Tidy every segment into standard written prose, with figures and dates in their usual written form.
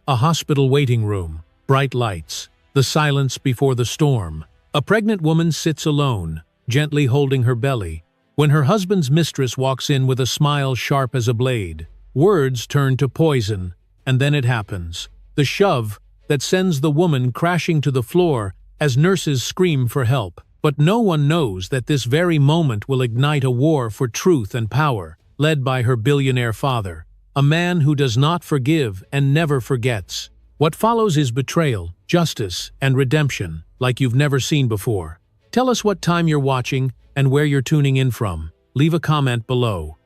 A hospital waiting room, bright lights, the silence before the storm. A pregnant woman sits alone, gently holding her belly, when her husband's mistress walks in with a smile sharp as a blade. Words turn to poison, and then it happens. The shove that sends the woman crashing to the floor as nurses scream for help. But no one knows that this very moment will ignite a war for truth and power, led by her billionaire father, a man who does not forgive and never forgets. What follows is betrayal, justice, and redemption, like you've never seen before. Tell us what time you're watching and where you're tuning in from. Leave a comment below.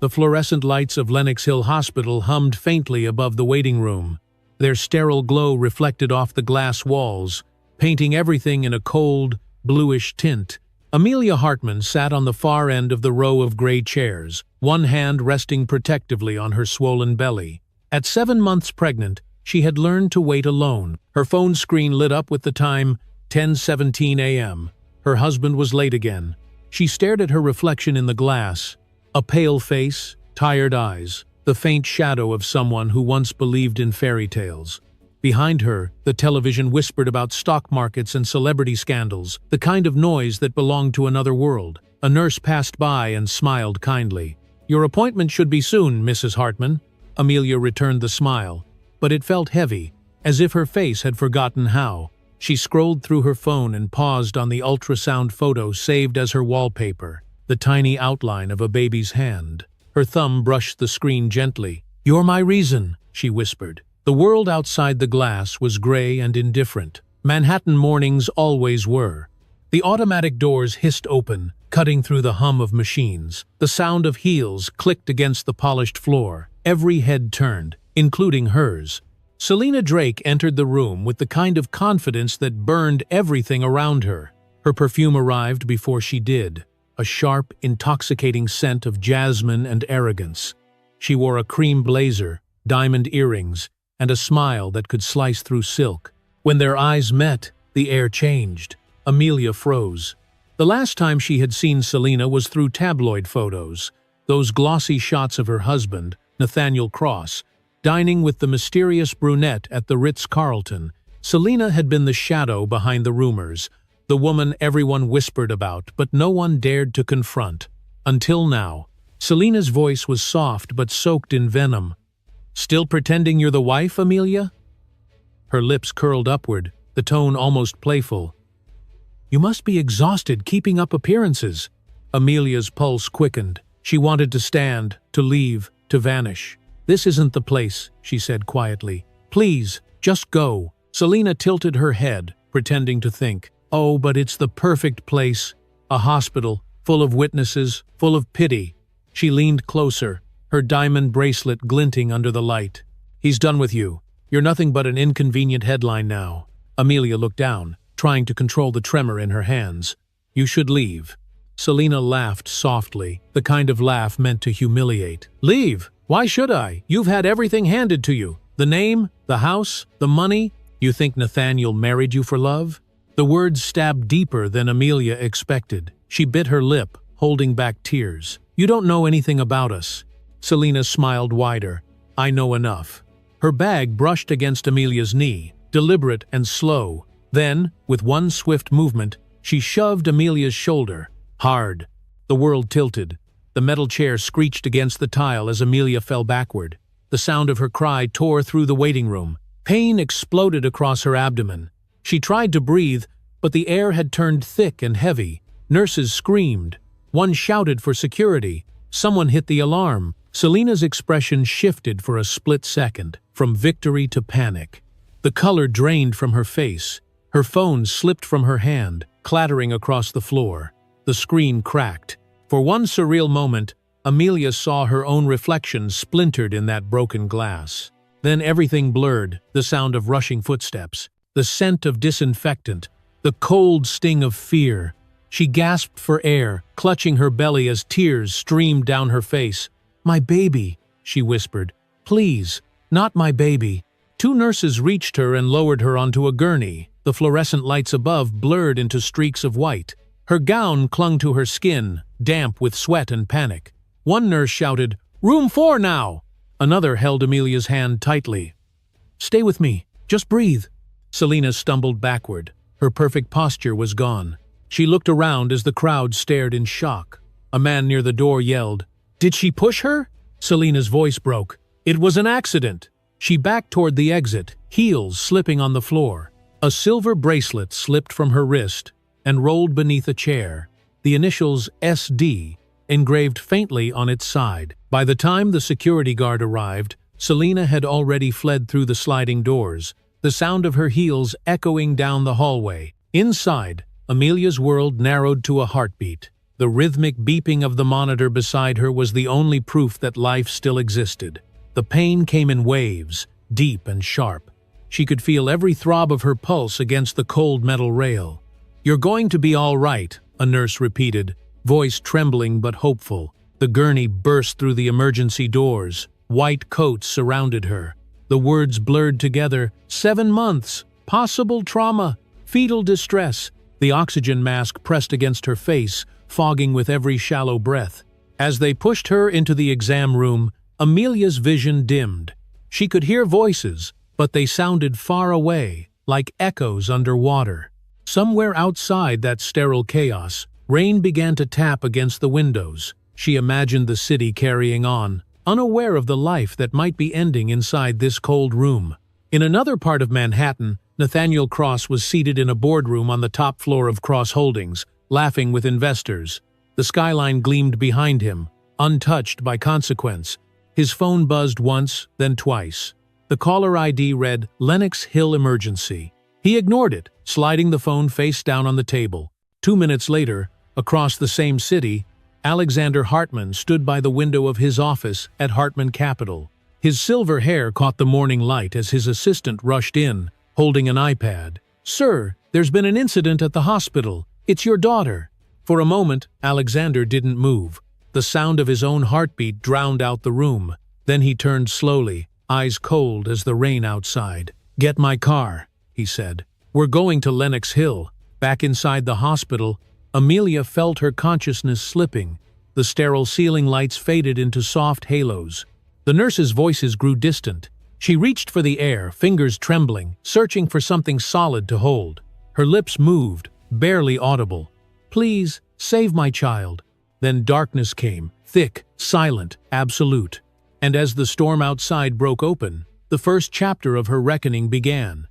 The fluorescent lights of Lenox Hill Hospital hummed faintly above the waiting room, their sterile glow reflected off the glass walls, painting everything in a cold, bluish tint. Amelia Hartman sat on the far end of the row of gray chairs, one hand resting protectively on her swollen belly. At 7 months pregnant, she had learned to wait alone. Her phone screen lit up with the time 10:17 a.m. Her husband was late again. She stared at her reflection in the glass. A pale face, tired eyes, the faint shadow of someone who once believed in fairy tales. Behind her, the television whispered about stock markets and celebrity scandals, the kind of noise that belonged to another world. A nurse passed by and smiled kindly. "Your appointment should be soon, Mrs. Hartman." Amelia returned the smile, but it felt heavy, as if her face had forgotten how. She scrolled through her phone and paused on the ultrasound photo saved as her wallpaper, the tiny outline of a baby's hand. Her thumb brushed the screen gently. "You're my reason," she whispered. The world outside the glass was gray and indifferent. Manhattan mornings always were. The automatic doors hissed open, cutting through the hum of machines. The sound of heels clicked against the polished floor. Every head turned, including hers. Selina Drake entered the room with the kind of confidence that burned everything around her. Her perfume arrived before she did, a sharp, intoxicating scent of jasmine and arrogance. She wore a cream blazer, diamond earrings, and a smile that could slice through silk. When their eyes met, the air changed. Amelia froze. The last time she had seen Selina was through tabloid photos, those glossy shots of her husband, Nathaniel Cross, dining with the mysterious brunette at the Ritz-Carlton. Selina had been the shadow behind the rumors, the woman everyone whispered about but no one dared to confront. Until now. Selina's voice was soft but soaked in venom. "Still pretending you're the wife, Amelia?" Her lips curled upward, the tone almost playful. "You must be exhausted keeping up appearances." Amelia's pulse quickened. She wanted to stand, to leave, to vanish. "This isn't the place," she said quietly. "Please, just go." Selina tilted her head, pretending to think. "Oh, but it's the perfect place. A hospital, full of witnesses, full of pity." She leaned closer, her diamond bracelet glinting under the light. "He's done with you. You're nothing but an inconvenient headline now." Amelia looked down, trying to control the tremor in her hands. "You should leave." Selina laughed softly, the kind of laugh meant to humiliate. "Leave? Why should I? You've had everything handed to you. The name, the house, the money. You think Nathaniel married you for love?" The words stabbed deeper than Amelia expected. She bit her lip, holding back tears. "You don't know anything about us." Selina smiled wider. "I know enough." Her bag brushed against Amelia's knee, deliberate and slow. Then, with one swift movement, she shoved Amelia's shoulder. Hard. The world tilted. The metal chair screeched against the tile as Amelia fell backward. The sound of her cry tore through the waiting room. Pain exploded across her abdomen. She tried to breathe, but the air had turned thick and heavy. Nurses screamed. One shouted for security. Someone hit the alarm. Selina's expression shifted for a split second, from victory to panic. The color drained from her face. Her phone slipped from her hand, clattering across the floor. The screen cracked. For one surreal moment, Amelia saw her own reflection splintered in that broken glass. Then everything blurred, the sound of rushing footsteps, the scent of disinfectant, the cold sting of fear. She gasped for air, clutching her belly as tears streamed down her face. "My baby," she whispered. "Please, not my baby." Two nurses reached her and lowered her onto a gurney. The fluorescent lights above blurred into streaks of white. Her gown clung to her skin, damp with sweat and panic. One nurse shouted, "Room 4 now!" Another held Amelia's hand tightly. "Stay with me. Just breathe." Selina stumbled backward. Her perfect posture was gone. She looked around as the crowd stared in shock. A man near the door yelled, "Did she push her?" Selina's voice broke. "It was an accident." She backed toward the exit, heels slipping on the floor. A silver bracelet slipped from her wrist and rolled beneath a chair, the initials SD engraved faintly on its side. By the time the security guard arrived, Selina had already fled through the sliding doors, the sound of her heels echoing down the hallway. Inside, Amelia's world narrowed to a heartbeat. The rhythmic beeping of the monitor beside her was the only proof that life still existed. The pain came in waves, deep and sharp. She could feel every throb of her pulse against the cold metal rail. "You're going to be all right," a nurse repeated, voice trembling but hopeful. The gurney burst through the emergency doors. White coats surrounded her. The words blurred together: 7 months, possible trauma, fetal distress. The oxygen mask pressed against her face, fogging with every shallow breath. As they pushed her into the exam room, Amelia's vision dimmed. She could hear voices, but they sounded far away, like echoes underwater. Somewhere outside that sterile chaos, rain began to tap against the windows. She imagined the city carrying on, unaware of the life that might be ending inside this cold room. In another part of Manhattan, Nathaniel Cross was seated in a boardroom on the top floor of Cross Holdings, laughing with investors. The skyline gleamed behind him, untouched by consequence. His phone buzzed once, then twice. The caller ID read, "Lenox Hill Emergency." He ignored it, sliding the phone face down on the table. 2 minutes later, across the same city, Alexander Hartman stood by the window of his office at Hartman Capital. His silver hair caught the morning light as his assistant rushed in, holding an iPad. "Sir, there's been an incident at the hospital. It's your daughter." For a moment, Alexander didn't move. The sound of his own heartbeat drowned out the room. Then he turned slowly, eyes cold as the rain outside. "Get my car," he said. "We're going to Lenox Hill." Back inside the hospital, Amelia felt her consciousness slipping. The sterile ceiling lights faded into soft halos. The nurses' voices grew distant. She reached for the air, fingers trembling, searching for something solid to hold. Her lips moved, barely audible. "Please, save my child." Then darkness came, thick, silent, absolute. And as the storm outside broke open, the first chapter of her reckoning began.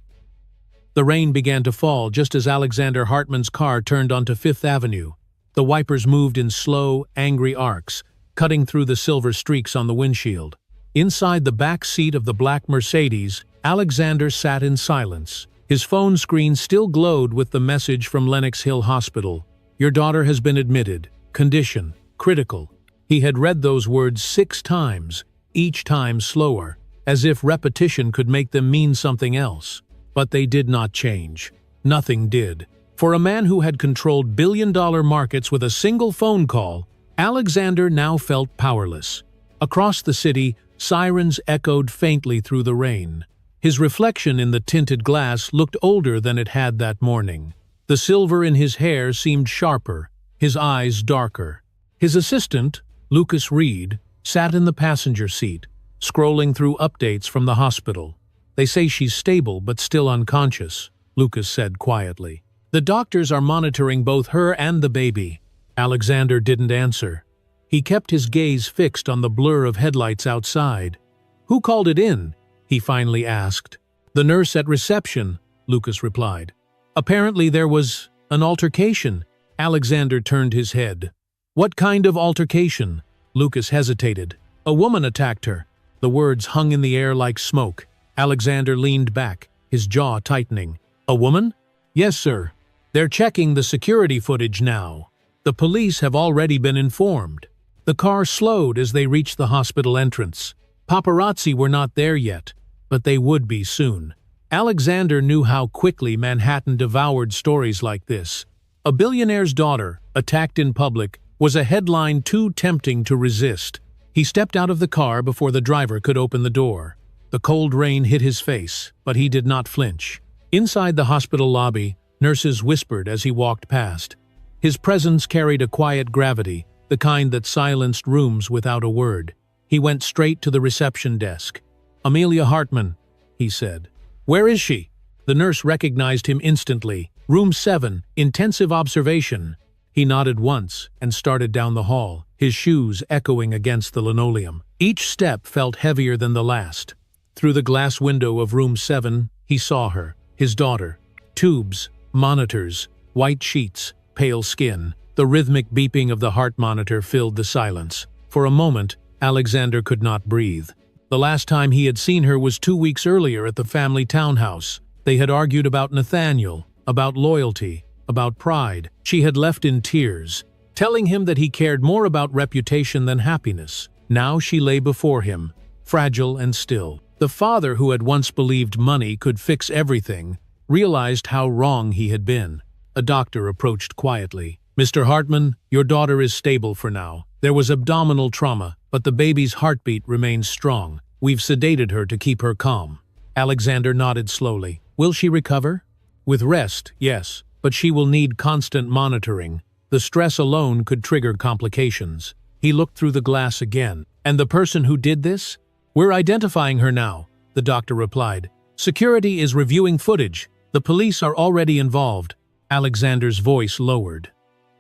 The rain began to fall just as Alexander Hartman's car turned onto Fifth Avenue. The wipers moved in slow, angry arcs, cutting through the silver streaks on the windshield. Inside the back seat of the black Mercedes, Alexander sat in silence. His phone screen still glowed with the message from Lenox Hill Hospital. "Your daughter has been admitted. Condition critical." He had read those words 6 times, each time slower, as if repetition could make them mean something else. But they did not change. Nothing did. For a man who had controlled billion-dollar markets with a single phone call, Alexander now felt powerless. Across the city, sirens echoed faintly through the rain. His reflection in the tinted glass looked older than it had that morning. The silver in his hair seemed sharper, his eyes darker. His assistant, Lucas Reed, sat in the passenger seat, scrolling through updates from the hospital. "They say she's stable but still unconscious," Lucas said quietly. "The doctors are monitoring both her and the baby." Alexander didn't answer. He kept his gaze fixed on the blur of headlights outside. "Who called it in?" he finally asked. "The nurse at reception," Lucas replied. "Apparently there was an altercation." Alexander turned his head. "What kind of altercation?" Lucas hesitated. "A woman attacked her." The words hung in the air like smoke. Alexander leaned back, his jaw tightening. "A woman?" "Yes, sir. They're checking the security footage now. The police have already been informed." The car slowed as they reached the hospital entrance. Paparazzi were not there yet, but they would be soon. Alexander knew how quickly Manhattan devoured stories like this. A billionaire's daughter, attacked in public, was a headline too tempting to resist. He stepped out of the car before the driver could open the door. The cold rain hit his face, but he did not flinch. Inside the hospital lobby, nurses whispered as he walked past. His presence carried a quiet gravity, the kind that silenced rooms without a word. He went straight to the reception desk. "Amelia Hartman," he said. "Where is she?" The nurse recognized him instantly. "Room 7, intensive observation." He nodded once and started down the hall, his shoes echoing against the linoleum. Each step felt heavier than the last. Through the glass window of room 7, he saw her, his daughter. Tubes, monitors, white sheets, pale skin. The rhythmic beeping of the heart monitor filled the silence. For a moment, Alexander could not breathe. The last time he had seen her was 2 weeks earlier at the family townhouse. They had argued about Nathaniel, about loyalty, about pride. She had left in tears, telling him that he cared more about reputation than happiness. Now she lay before him, fragile and still. The father who had once believed money could fix everything realized how wrong he had been. A doctor approached quietly. "Mr. Hartman, your daughter is stable for now. There was abdominal trauma, but the baby's heartbeat remains strong. We've sedated her to keep her calm." Alexander nodded slowly. "Will she recover?" "With rest, yes, but she will need constant monitoring. The stress alone could trigger complications." He looked through the glass again. "And the person who did this?" "We're identifying her now," the doctor replied. "Security is reviewing footage. The police are already involved." Alexander's voice lowered.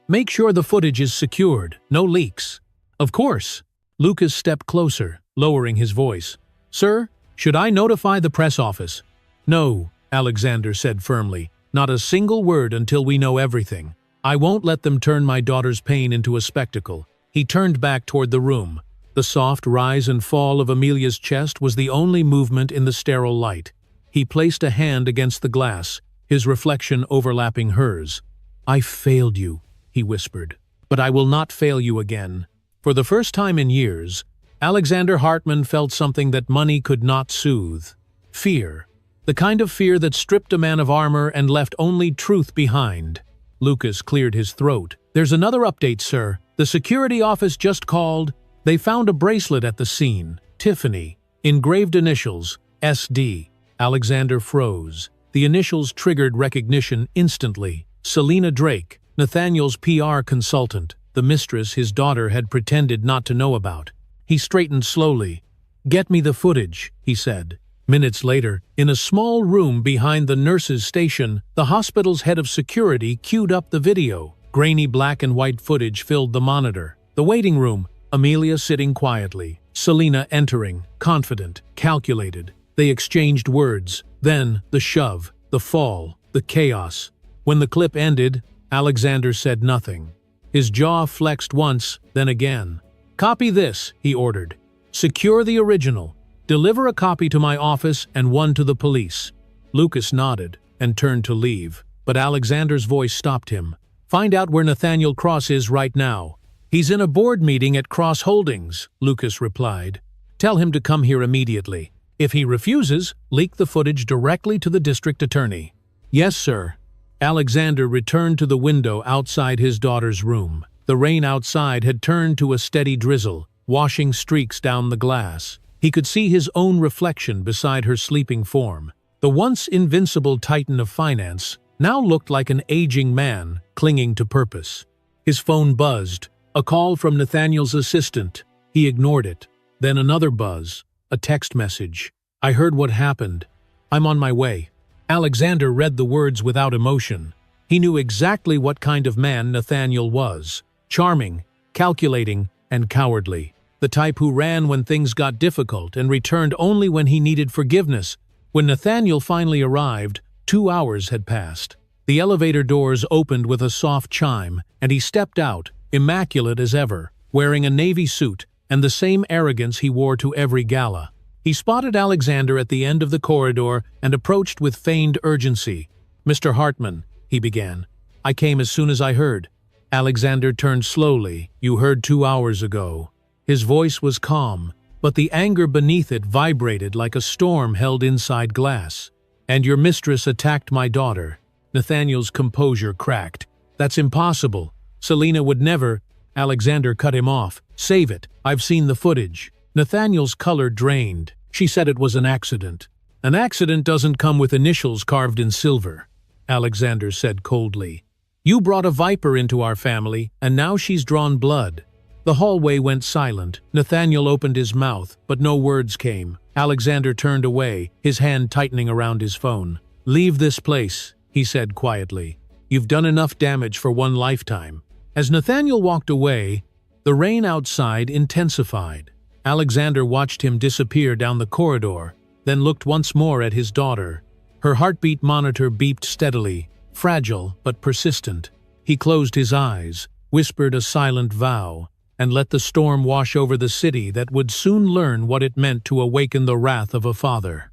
"Make sure the footage is secured, no leaks." "Of course." Lucas stepped closer, lowering his voice. "Sir, should I notify the press office?" "No," Alexander said firmly. "Not a single word until we know everything. I won't let them turn my daughter's pain into a spectacle." He turned back toward the room. The soft rise and fall of Amelia's chest was the only movement in the sterile light. He placed a hand against the glass, his reflection overlapping hers. "I failed you," he whispered. "But I will not fail you again." For the first time in years, Alexander Hartman felt something that money could not soothe. Fear. The kind of fear that stripped a man of armor and left only truth behind. Lucas cleared his throat. "There's another update, sir. The security office just called. They found a bracelet at the scene. Tiffany. Engraved initials. SD. Alexander froze. The initials triggered recognition instantly. Selena Drake, Nathaniel's PR consultant, the mistress his daughter had pretended not to know about. He straightened slowly. "Get me the footage," he said. Minutes later, in a small room behind the nurse's station, the hospital's head of security queued up the video. Grainy black and white footage filled the monitor. The waiting room, Amelia sitting quietly, Selena entering, confident, calculated. They exchanged words. Then, the shove, the fall, the chaos. When the clip ended, Alexander said nothing. His jaw flexed once, then again. "Copy this," he ordered. "Secure the original. Deliver a copy to my office and one to the police." Lucas nodded and turned to leave, but Alexander's voice stopped him. "Find out where Nathaniel Cross is right now." "He's in a board meeting at Cross Holdings," Lucas replied. "Tell him to come here immediately. If he refuses, leak the footage directly to the district attorney." "Yes, sir." Alexander returned to the window outside his daughter's room. The rain outside had turned to a steady drizzle, washing streaks down the glass. He could see his own reflection beside her sleeping form. The once invincible titan of finance now looked like an aging man clinging to purpose. His phone buzzed, a call from Nathaniel's assistant. He ignored it. Then another buzz, a text message. "I heard what happened. I'm on my way." Alexander read the words without emotion. He knew exactly what kind of man Nathaniel was. Charming, calculating, and cowardly. The type who ran when things got difficult and returned only when he needed forgiveness. When Nathaniel finally arrived, 2 hours had passed. The elevator doors opened with a soft chime, and he stepped out, immaculate as ever, wearing a navy suit and the same arrogance he wore to every gala. He spotted Alexander at the end of the corridor and approached with feigned urgency. "Mr. Hartman," he began. "I came as soon as I heard." Alexander turned slowly. "You heard 2 hours ago." His voice was calm, but the anger beneath it vibrated like a storm held inside glass. "And your mistress attacked my daughter." Nathaniel's composure cracked. "That's impossible. Selena would never—" Alexander cut him off. "Save it. I've seen the footage." Nathaniel's color drained. "She said it was an accident." "An accident doesn't come with initials carved in silver," Alexander said coldly. "You brought a viper into our family, and now she's drawn blood." The hallway went silent. Nathaniel opened his mouth, but no words came. Alexander turned away, his hand tightening around his phone. "Leave this place," he said quietly. "You've done enough damage for one lifetime." As Nathaniel walked away, the rain outside intensified. Alexander watched him disappear down the corridor, then looked once more at his daughter. Her heartbeat monitor beeped steadily, fragile but persistent. He closed his eyes, whispered a silent vow, and let the storm wash over the city that would soon learn what it meant to awaken the wrath of a father.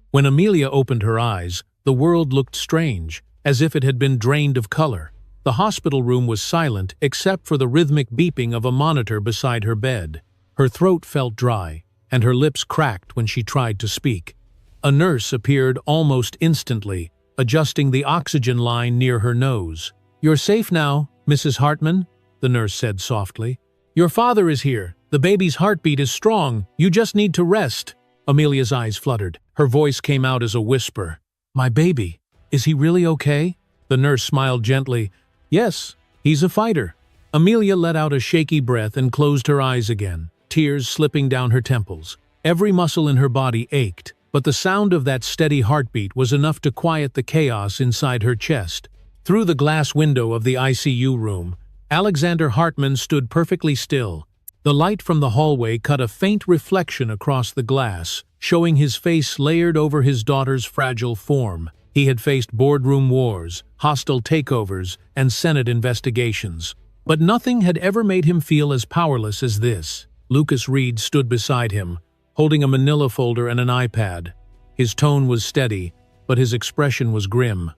When Amelia opened her eyes, the world looked strange, as if it had been drained of color. The hospital room was silent except for the rhythmic beeping of a monitor beside her bed. Her throat felt dry, and her lips cracked when she tried to speak. A nurse appeared almost instantly, adjusting the oxygen line near her nose. "You're safe now, Mrs. Hartman," the nurse said softly. "Your father is here. The baby's heartbeat is strong. You just need to rest." Amelia's eyes fluttered. Her voice came out as a whisper. "My baby, is he really okay?" The nurse smiled gently. "Yes, he's a fighter." Amelia let out a shaky breath and closed her eyes again, tears slipping down her temples. Every muscle in her body ached, but the sound of that steady heartbeat was enough to quiet the chaos inside her chest. Through the glass window of the ICU room, Alexander Hartman stood perfectly still. The light from the hallway cut a faint reflection across the glass, showing his face layered over his daughter's fragile form. He had faced boardroom wars, hostile takeovers, and Senate investigations. But nothing had ever made him feel as powerless as this. Lucas Reed stood beside him, holding a manila folder and an iPad. His tone was steady, but his expression was grim.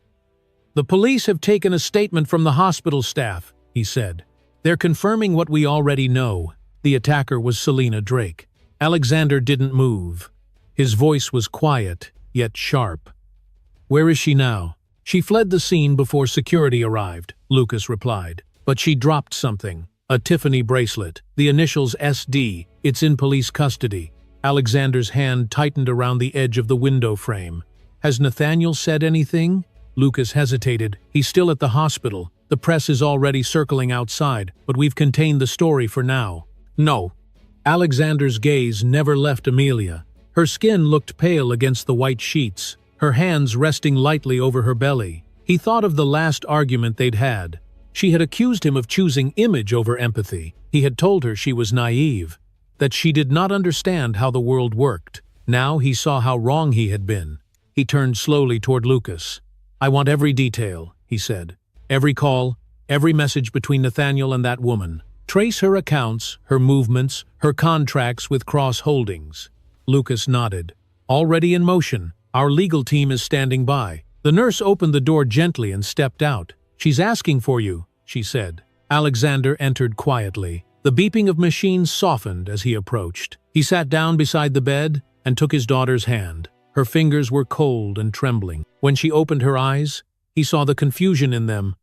"The police have taken a statement from the hospital staff," he said. "They're confirming what we already know. The attacker was Selena Drake." Alexander didn't move. His voice was quiet, yet sharp. "Where is she now?" "She fled the scene before security arrived," Lucas replied. "But she dropped something. A Tiffany bracelet. The initials SD. It's in police custody." Alexander's hand tightened around the edge of the window frame. "Has Nathaniel said anything?" Lucas hesitated. "He's still at the hospital. The press is already circling outside, but we've contained the story for now." "No." Alexander's gaze never left Amelia. Her skin looked pale against the white sheets, her hands resting lightly over her belly. He thought of the last argument they'd had. She had accused him of choosing image over empathy. He had told her she was naive, that she did not understand how the world worked. Now he saw how wrong he had been. He turned slowly toward Lucas. "I want every detail," he said. "Every call, every message between Nathaniel and that woman. Trace her accounts, her movements, her contracts with Cross Holdings." Lucas nodded. "Already in motion. Our legal team is standing by." The nurse opened the door gently and stepped out. "She's asking for you," she said. Alexander entered quietly. The beeping of machines softened as he approached. He sat down beside the bed and took his daughter's hand. Her fingers were cold and trembling. When she opened her eyes, he saw the confusion in them.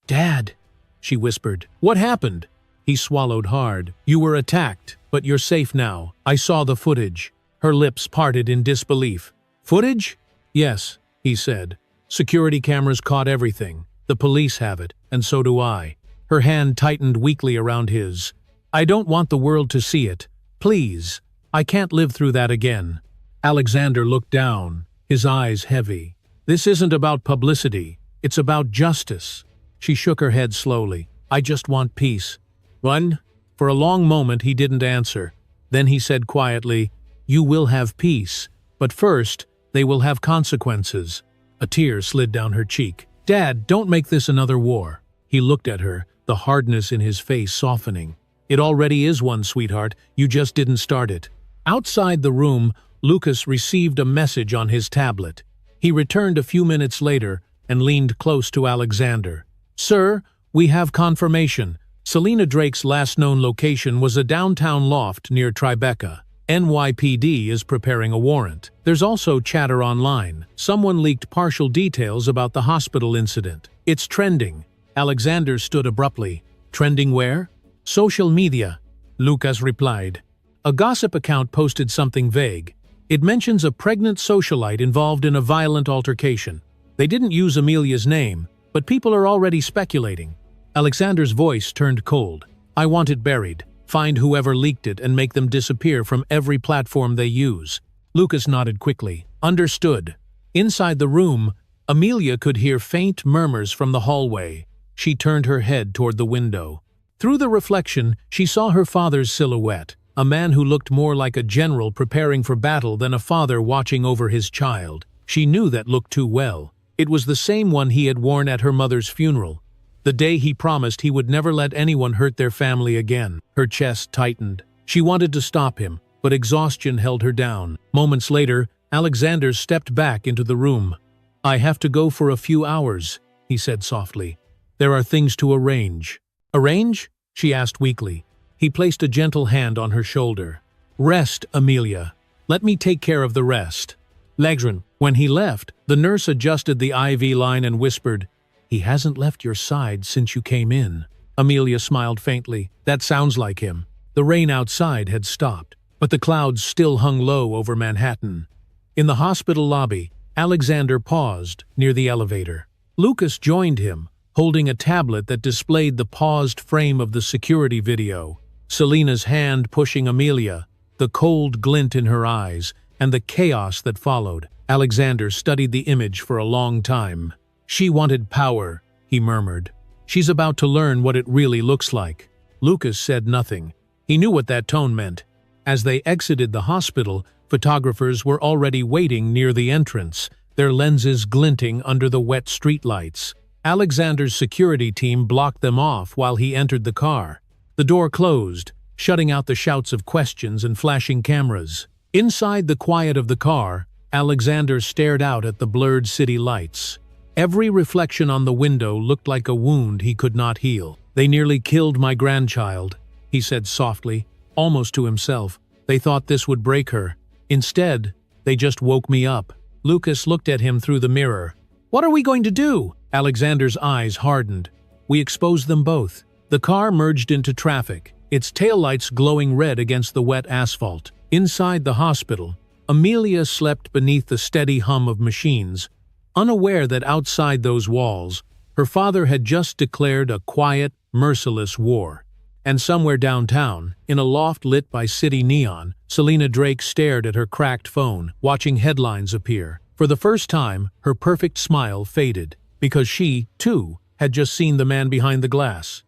"Dad," she whispered. "What happened?" He swallowed hard. "You were attacked, but you're safe now. I saw the footage." Her lips parted in disbelief. "Footage?" "Yes," he said. "Security cameras caught everything. The police have it, and so do I." Her hand tightened weakly around his. "I don't want the world to see it. Please. I can't live through that again." Alexander looked down, his eyes heavy. "This isn't about publicity. It's about justice." She shook her head slowly. "I just want peace." "One?" For a long moment he didn't answer. Then he said quietly, "You will have peace, but first, they will have consequences." A tear slid down her cheek. "Dad, don't make this another war." He looked at her, the hardness in his face softening. "It already is one, sweetheart. You just didn't start it." Outside the room, Lucas received a message on his tablet. He returned a few minutes later and leaned close to Alexander. "Sir, we have confirmation. Selena Drake's last known location was a downtown loft near Tribeca. NYPD is preparing a warrant. There's also chatter online. Someone leaked partial details about the hospital incident. It's trending." Alexander stood abruptly. "Trending where?" "Social media," Lucas replied. "A gossip account posted something vague. It mentions a pregnant socialite involved in a violent altercation. They didn't use Amelia's name, but people are already speculating." Alexander's voice turned cold. I want it buried. Find whoever leaked it and make them disappear from every platform they use." Lucas nodded quickly. "Understood." Inside the room, Amelia could hear faint murmurs from the hallway. She turned her head toward the window. Through the reflection, she saw her father's silhouette, a man who looked more like a general preparing for battle than a father watching over his child. She knew that look too well. It was the same one he had worn at her mother's funeral, the day he promised he would never let anyone hurt their family again. Her chest tightened. She wanted to stop him, but exhaustion held her down. Moments later, Alexander stepped back into the room. "I have to go for a few hours," he said softly. "There are things to arrange." "Arrange?" she asked weakly. He placed a gentle hand on her shoulder. "Rest, Amelia. Let me take care of the rest." Legren. When he left, the nurse adjusted the IV line and whispered, "He hasn't left your side since you came in." Amelia smiled faintly. That sounds like him. The rain outside had stopped, but the clouds still hung low over Manhattan. In the hospital lobby, Alexander paused near the elevator. Lucas joined him, holding a tablet that displayed the paused frame of the security video. Selena's hand pushing Amelia, the cold glint in her eyes, and the chaos that followed. Alexander studied the image for a long time. "She wanted power," he murmured. "She's about to learn what it really looks like." Lucas said nothing. He knew what that tone meant. As they exited the hospital, photographers were already waiting near the entrance, their lenses glinting under the wet streetlights. Alexander's security team blocked them off while he entered the car. The door closed, shutting out the shouts of questions and flashing cameras. Inside the quiet of the car, Alexander stared out at the blurred city lights. Every reflection on the window looked like a wound he could not heal. "They nearly killed my grandchild," he said softly, almost to himself. "They thought this would break her. Instead, they just woke me up." Lucas looked at him through the mirror. "What are we going to do?" Alexander's eyes hardened. "We exposed them both." The car merged into traffic, its taillights glowing red against the wet asphalt. Inside the hospital, Amelia slept beneath the steady hum of machines, unaware that outside those walls, her father had just declared a quiet, merciless war. And somewhere downtown, in a loft lit by city neon, Selena Drake stared at her cracked phone, watching headlines appear. For the first time, her perfect smile faded, because she, too, had just seen the man behind the glass.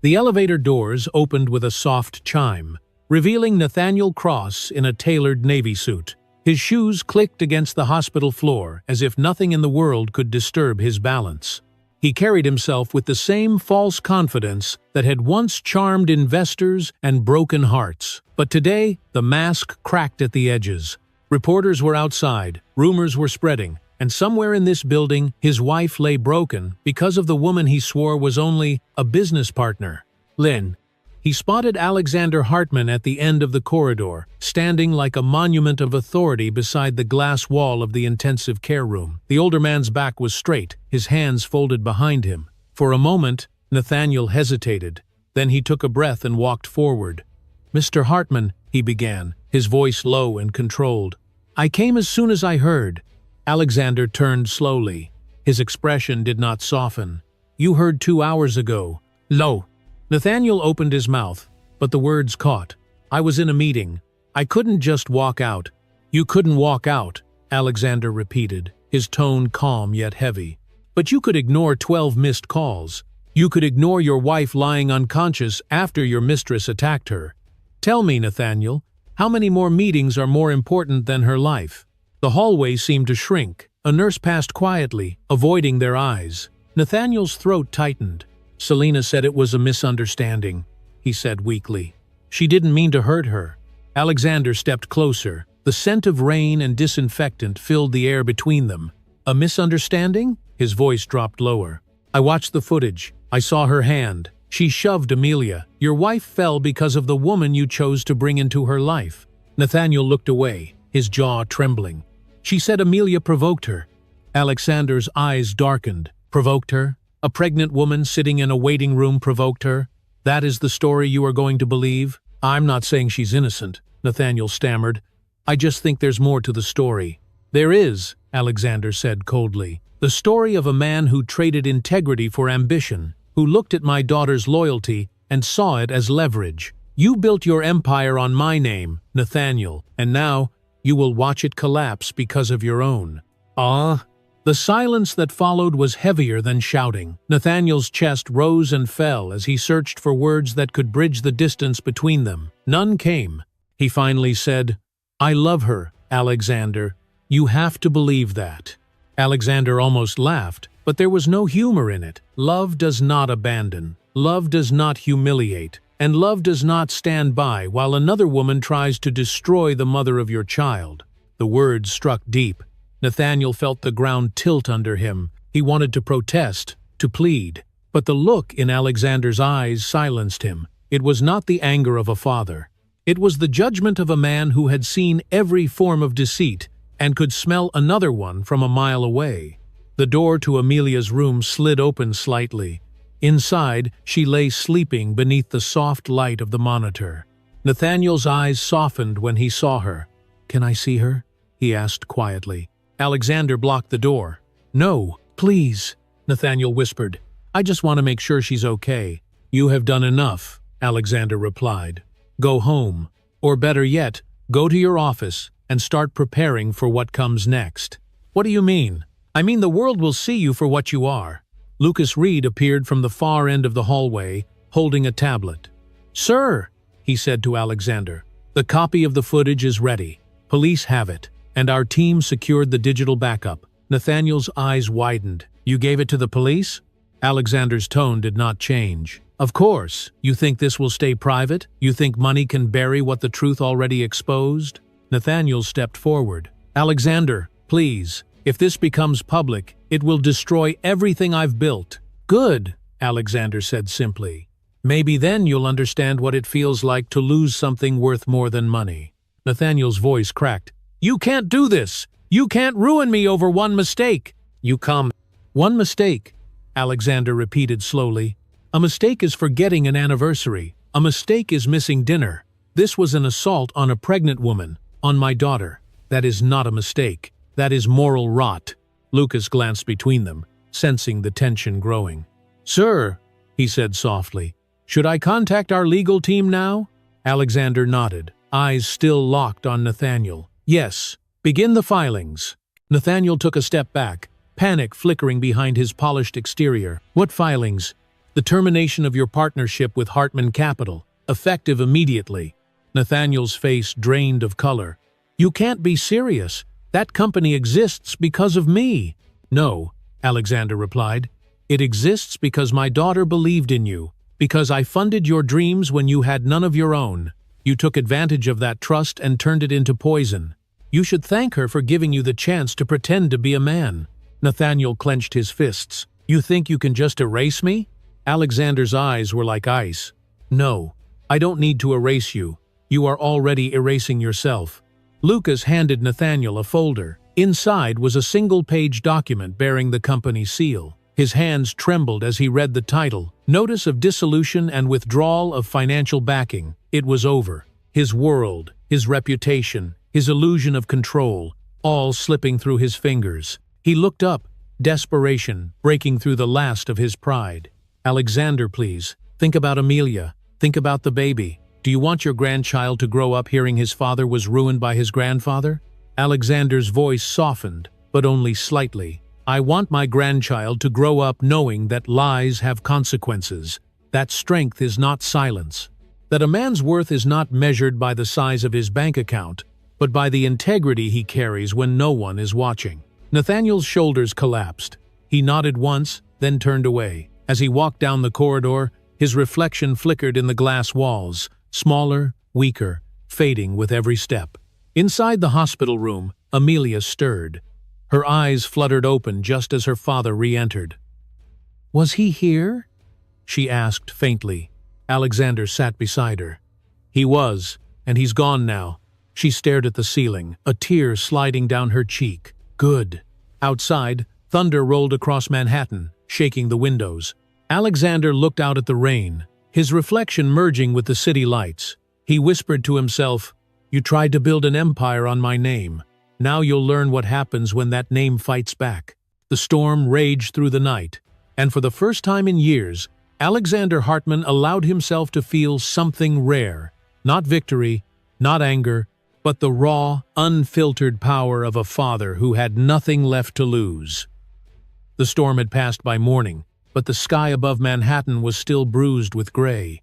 The elevator doors opened with a soft chime, revealing Nathaniel Cross in a tailored navy suit. His shoes clicked against the hospital floor as if nothing in the world could disturb his balance. He carried himself with the same false confidence that had once charmed investors and broken hearts. But today, the mask cracked at the edges. Reporters were outside, rumors were spreading, and somewhere in this building, his wife lay broken because of the woman he swore was only a business partner. Lynn. He spotted Alexander Hartman at the end of the corridor, standing like a monument of authority beside the glass wall of the intensive care room. The older man's back was straight, his hands folded behind him. For a moment, Nathaniel hesitated. Then he took a breath and walked forward. "Mr. Hartman," he began, his voice low and controlled. "I came as soon as I heard." Alexander turned slowly. His expression did not soften. "You heard 2 hours ago." "Lo." Nathaniel opened his mouth, but the words caught. "I was in a meeting. I couldn't just walk out." "You couldn't walk out," Alexander repeated, his tone calm yet heavy. "But you could ignore 12 missed calls. You could ignore your wife lying unconscious after your mistress attacked her. Tell me, Nathaniel, how many more meetings are more important than her life?" The hallway seemed to shrink. A nurse passed quietly, avoiding their eyes. Nathaniel's throat tightened. "Selena said it was a misunderstanding," he said weakly. "She didn't mean to hurt her." Alexander stepped closer. The scent of rain and disinfectant filled the air between them. "A misunderstanding?" His voice dropped lower. "I watched the footage. I saw her hand. She shoved Amelia. Your wife fell because of the woman you chose to bring into her life." Nathaniel looked away, his jaw trembling. "She said Amelia provoked her." Alexander's eyes darkened. "Provoked her? A pregnant woman sitting in a waiting room provoked her? That is the story you are going to believe?" "I'm not saying she's innocent," Nathaniel stammered. "I just think there's more to the story." "There is," Alexander said coldly. "The story of a man who traded integrity for ambition, who looked at my daughter's loyalty and saw it as leverage. You built your empire on my name, Nathaniel, and now you will watch it collapse because of your own. Ah! The silence that followed was heavier than shouting. Nathaniel's chest rose and fell as he searched for words that could bridge the distance between them. None came. He finally said, "I love her, Alexander. You have to believe that." Alexander almost laughed, but there was no humor in it. Love does not abandon. Love does not humiliate. And love does not stand by while another woman tries to destroy the mother of your child. The words struck deep. Nathaniel felt the ground tilt under him. He wanted to protest, to plead. But the look in Alexander's eyes silenced him. It was not the anger of a father. It was the judgment of a man who had seen every form of deceit and could smell another one from a mile away. The door to Amelia's room slid open slightly. Inside, she lay sleeping beneath the soft light of the monitor. Nathaniel's eyes softened when he saw her. "Can I see her?" he asked quietly. Alexander blocked the door. "No, please," Nathaniel whispered. "I just want to make sure she's okay." "You have done enough," Alexander replied. "Go home. Or better yet, go to your office and start preparing for what comes next." "What do you mean?" "I mean the world will see you for what you are." Lucas Reed appeared from the far end of the hallway, holding a tablet. "Sir," he said to Alexander, "the copy of the footage is ready. Police have it, and our team secured the digital backup." Nathaniel's eyes widened. "You gave it to the police?" Alexander's tone did not change. "Of course. You think this will stay private? You think money can bury what the truth already exposed?" Nathaniel stepped forward. "Alexander, please. If this becomes public, it will destroy everything I've built." "Good," Alexander said simply. "Maybe then you'll understand what it feels like to lose something worth more than money." Nathaniel's voice cracked. "You can't do this! You can't ruin me over one mistake!" "You come." "One mistake," Alexander repeated slowly. "A mistake is forgetting an anniversary. A mistake is missing dinner. This was an assault on a pregnant woman, on my daughter. That is not a mistake. That is moral rot." Lucas glanced between them, sensing the tension growing. "Sir," he said softly, "should I contact our legal team now?" Alexander nodded, eyes still locked on Nathaniel. "Yes, begin the filings." Nathaniel took a step back, panic flickering behind his polished exterior. "What filings?" "The termination of your partnership with Hartman Capital, effective immediately." Nathaniel's face drained of color. "You can't be serious. That company exists because of me." "No," Alexander replied. "It exists because my daughter believed in you, because I funded your dreams when you had none of your own. You took advantage of that trust and turned it into poison. You should thank her for giving you the chance to pretend to be a man." Nathaniel clenched his fists. "You think you can just erase me?" Alexander's eyes were like ice. "No, I don't need to erase you. You are already erasing yourself." Lucas handed Nathaniel a folder. Inside was a single-page document bearing the company's seal. His hands trembled as he read the title, Notice of Dissolution and Withdrawal of Financial Backing. It was over. His world, his reputation, his illusion of control, all slipping through his fingers. He looked up, desperation breaking through the last of his pride. "Alexander, please, think about Amelia. Think about the baby. Do you want your grandchild to grow up hearing his father was ruined by his grandfather?" Alexander's voice softened, but only slightly. "I want my grandchild to grow up knowing that lies have consequences, that strength is not silence, that a man's worth is not measured by the size of his bank account, but by the integrity he carries when no one is watching." Nathaniel's shoulders collapsed. He nodded once, then turned away. As he walked down the corridor, his reflection flickered in the glass walls, smaller, weaker, fading with every step. Inside the hospital room, Amelia stirred. Her eyes fluttered open just as her father re-entered. "Was he here?" she asked faintly. Alexander sat beside her. "He was, and he's gone now." She stared at the ceiling, a tear sliding down her cheek. "Good." Outside, thunder rolled across Manhattan, shaking the windows. Alexander looked out at the rain, his reflection merging with the city lights. He whispered to himself, "You tried to build an empire on my name. Now you'll learn what happens when that name fights back." The storm raged through the night, and for the first time in years, Alexander Hartman allowed himself to feel something rare. Not victory, not anger, but the raw, unfiltered power of a father who had nothing left to lose. The storm had passed by morning, but the sky above Manhattan was still bruised with gray.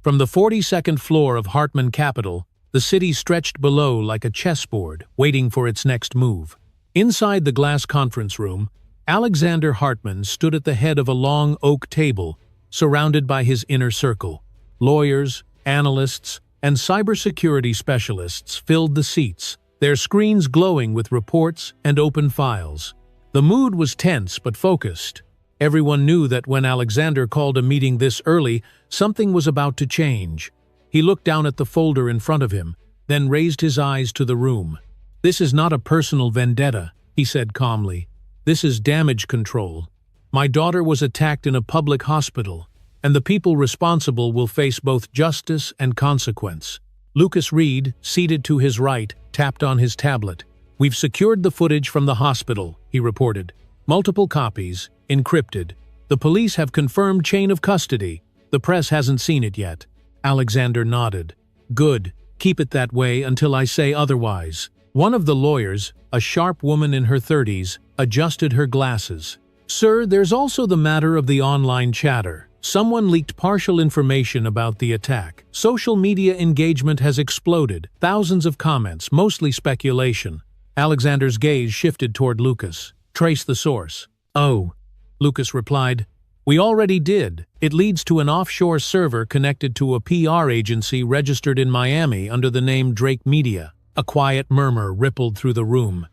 From the 42nd floor of Hartman Capitol, the city stretched below like a chessboard, waiting for its next move. Inside the glass conference room, Alexander Hartman stood at the head of a long oak table, surrounded by his inner circle. Lawyers, analysts, and cybersecurity specialists filled the seats, their screens glowing with reports and open files. The mood was tense but focused. Everyone knew that when Alexander called a meeting this early, something was about to change. He looked down at the folder in front of him, then raised his eyes to the room. "This is not a personal vendetta," he said calmly. "This is damage control. My daughter was attacked in a public hospital, and the people responsible will face both justice and consequence." Lucas Reed, seated to his right, tapped on his tablet. "We've secured the footage from the hospital," he reported. "Multiple copies, encrypted. The police have confirmed chain of custody. The press hasn't seen it yet." Alexander nodded. "Good. Keep it that way until I say otherwise." One of the lawyers, a sharp woman in her 30s, adjusted her glasses. "Sir, there's also the matter of the online chatter. Someone leaked partial information about the attack. Social media engagement has exploded. Thousands of comments, mostly speculation." Alexander's gaze shifted toward Lucas. "Trace the source." "Oh," Lucas replied. "We already did. It leads to an offshore server connected to a PR agency registered in Miami under the name Drake Media." A quiet murmur rippled through the room.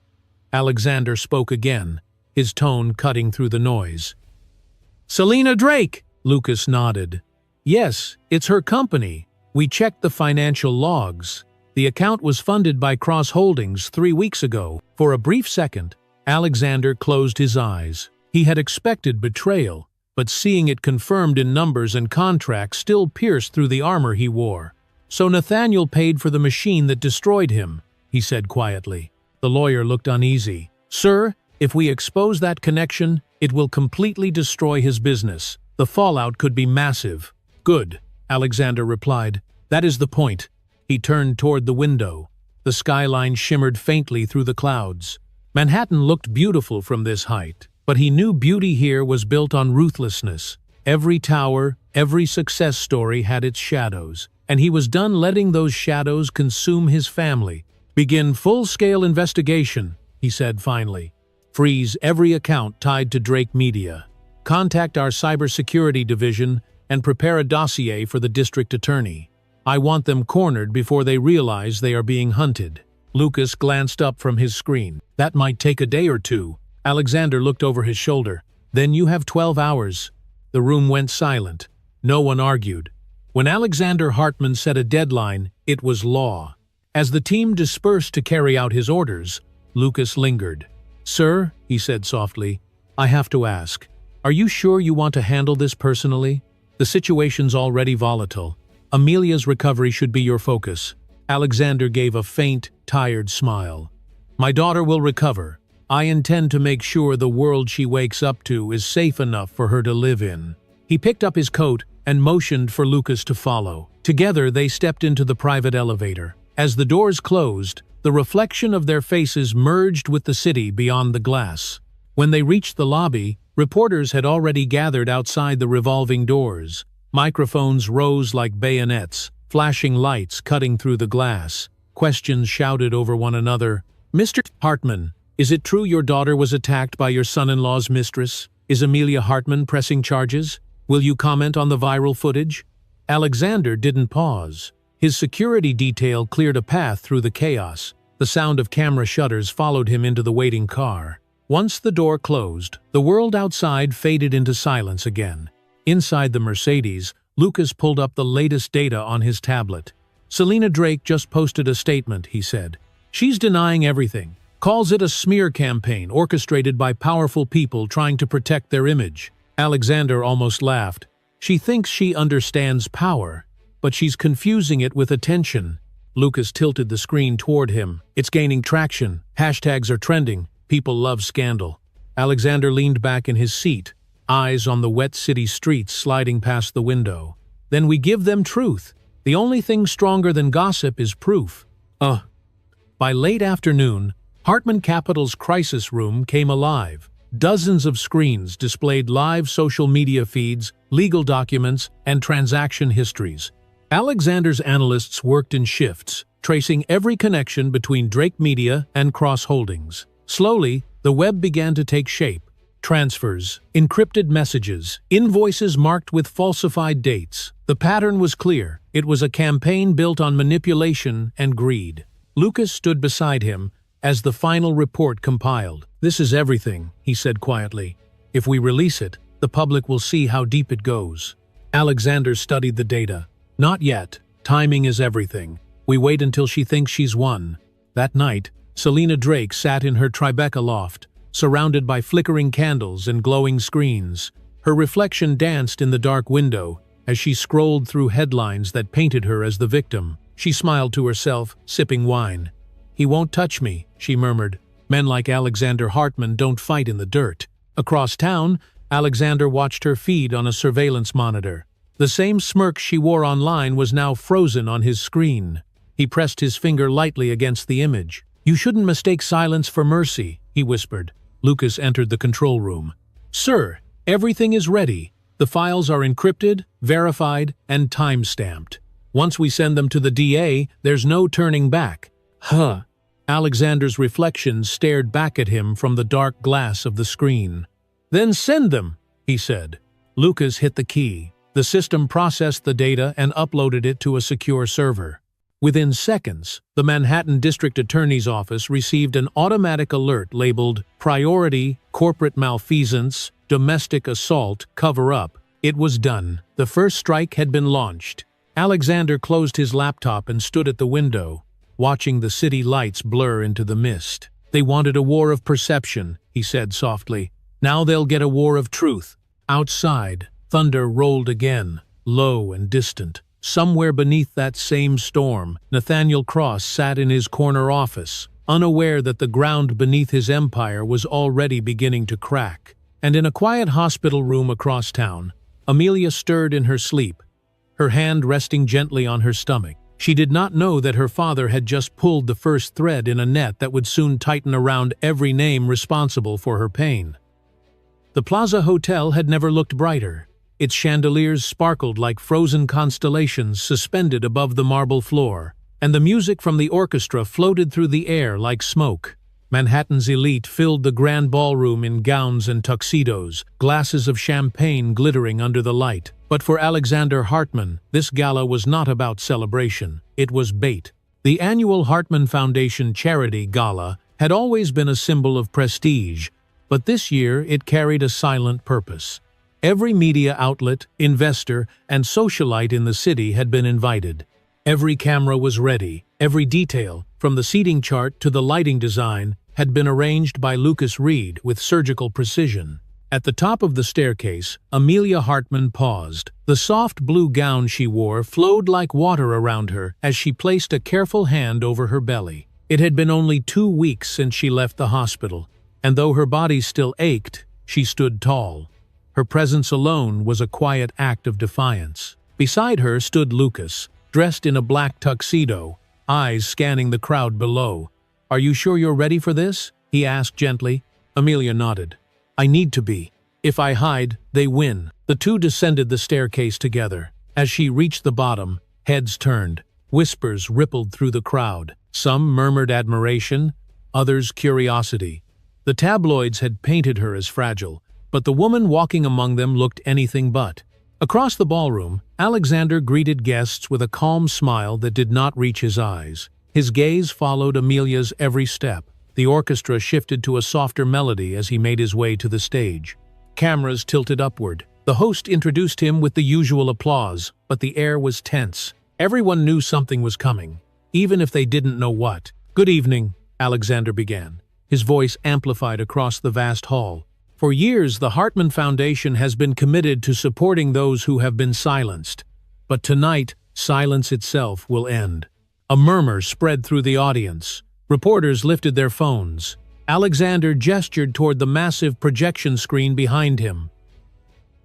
Alexander spoke again, his tone cutting through the noise. "Selena Drake!" Lucas nodded. "Yes, it's her company. We checked the financial logs. The account was funded by Cross Holdings 3 weeks ago." For a brief second, Alexander closed his eyes. He had expected betrayal, but seeing it confirmed in numbers and contracts still pierced through the armor he wore. "So Nathaniel paid for the machine that destroyed him," he said quietly. The lawyer looked uneasy. "Sir, if we expose that connection, it will completely destroy his business. The fallout could be massive." "Good," Alexander replied. "That is the point." He turned toward the window. The skyline shimmered faintly through the clouds. Manhattan looked beautiful from this height, but he knew beauty here was built on ruthlessness. Every tower, every success story had its shadows, and he was done letting those shadows consume his family. "Begin full-scale investigation," he said finally. "Freeze every account tied to Drake Media. Contact our cybersecurity division and prepare a dossier for the district attorney. I want them cornered before they realize they are being hunted." Lucas glanced up from his screen. "That might take a day or two." Alexander looked over his shoulder. "Then you have 12 hours. The room went silent. No one argued. When Alexander Hartman set a deadline, it was law. As the team dispersed to carry out his orders, Lucas lingered. "Sir," he said softly, "I have to ask. Are you sure you want to handle this personally? The situation's already volatile. Amelia's recovery should be your focus." Alexander gave a faint, tired smile. "My daughter will recover. I intend to make sure the world she wakes up to is safe enough for her to live in." He picked up his coat and motioned for Lucas to follow. Together they stepped into the private elevator. As the doors closed, the reflection of their faces merged with the city beyond the glass. When they reached the lobby, reporters had already gathered outside the revolving doors. Microphones rose like bayonets, flashing lights cutting through the glass. Questions shouted over one another. "Mr. Hartman, is it true your daughter was attacked by your son-in-law's mistress? Is Amelia Hartman pressing charges? Will you comment on the viral footage?" Alexander didn't pause. His security detail cleared a path through the chaos. The sound of camera shutters followed him into the waiting car. Once the door closed, the world outside faded into silence again. Inside the Mercedes, Lucas pulled up the latest data on his tablet. "Selena Drake just posted a statement," he said. "She's denying everything. Calls it a smear campaign orchestrated by powerful people trying to protect their image." Alexander almost laughed. "She thinks she understands power, but she's confusing it with attention." Lucas tilted the screen toward him. "It's gaining traction. Hashtags are trending. People love scandal." Alexander leaned back in his seat. eyes on the wet city streets sliding past the window. Then we give them truth. The only thing stronger than gossip is proof. By late afternoon, Hartman Capital's crisis room came alive. Dozens of screens displayed live social media feeds, legal documents, and transaction histories. Alexander's analysts worked in shifts, tracing every connection between Drake Media and Cross Holdings. Slowly, the web began to take shape. Transfers, encrypted messages, invoices marked with falsified dates. The pattern was clear. It was a campaign built on manipulation and greed. Lucas stood beside him as the final report compiled. "This is everything," he said quietly. "If we release it, the public will see how deep it goes." Alexander studied the data. "Not yet. Timing is everything. We wait until she thinks she's won." That night, Selena Drake sat in her Tribeca loft, surrounded by flickering candles and glowing screens. Her reflection danced in the dark window as she scrolled through headlines that painted her as the victim. She smiled to herself, sipping wine. "He won't touch me," she murmured. "Men like Alexander Hartman don't fight in the dirt." Across town, Alexander watched her feed on a surveillance monitor. The same smirk she wore online was now frozen on his screen. He pressed his finger lightly against the image. "You shouldn't mistake silence for mercy," he whispered. Lucas entered the control room. "Sir, everything is ready. The files are encrypted, verified, and time-stamped. Once we send them to the DA, there's no turning back." "Huh." Alexander's reflection stared back at him from the dark glass of the screen. "Then send them," he said. Lucas hit the key. The system processed the data and uploaded it to a secure server. Within seconds, the Manhattan District Attorney's Office received an automatic alert labeled Priority, Corporate Malfeasance, Domestic Assault, Cover-Up. It was done. The first strike had been launched. Alexander closed his laptop and stood at the window, watching the city lights blur into the mist. "They wanted a war of perception," he said softly. "Now they'll get a war of truth." Outside, thunder rolled again, low and distant. Somewhere beneath that same storm, Nathaniel Cross sat in his corner office, unaware that the ground beneath his empire was already beginning to crack. And in a quiet hospital room across town, Amelia stirred in her sleep, her hand resting gently on her stomach. She did not know that her father had just pulled the first thread in a net that would soon tighten around every name responsible for her pain. The Plaza Hotel had never looked brighter. Its chandeliers sparkled like frozen constellations suspended above the marble floor, and the music from the orchestra floated through the air like smoke. Manhattan's elite filled the grand ballroom in gowns and tuxedos, glasses of champagne glittering under the light. But for Alexander Hartman, this gala was not about celebration. It was bait. The annual Hartman Foundation Charity Gala had always been a symbol of prestige, but this year it carried a silent purpose. Every media outlet, investor, and socialite in the city had been invited. Every camera was ready. Every detail, from the seating chart to the lighting design, had been arranged by Lucas Reed with surgical precision. At the top of the staircase, Amelia Hartman paused. The soft blue gown she wore flowed like water around her as she placed a careful hand over her belly. It had been only 2 weeks since she left the hospital, and though her body still ached, she stood tall. Her presence alone was a quiet act of defiance. Beside her stood Lucas, dressed in a black tuxedo, eyes scanning the crowd below. "Are you sure you're ready for this?" he asked gently. Amelia nodded. "I need to be. If I hide, they win." The two descended the staircase together. As she reached the bottom, heads turned. Whispers rippled through the crowd. Some murmured admiration, others curiosity. The tabloids had painted her as fragile, but the woman walking among them looked anything but. Across the ballroom, Alexander greeted guests with a calm smile that did not reach his eyes. His gaze followed Amelia's every step. The orchestra shifted to a softer melody as he made his way to the stage. Cameras tilted upward. The host introduced him with the usual applause, but the air was tense. Everyone knew something was coming, even if they didn't know what. "Good evening," Alexander began, his voice amplified across the vast hall. "For years, the Hartman Foundation has been committed to supporting those who have been silenced. But tonight, silence itself will end." A murmur spread through the audience. Reporters lifted their phones. Alexander gestured toward the massive projection screen behind him.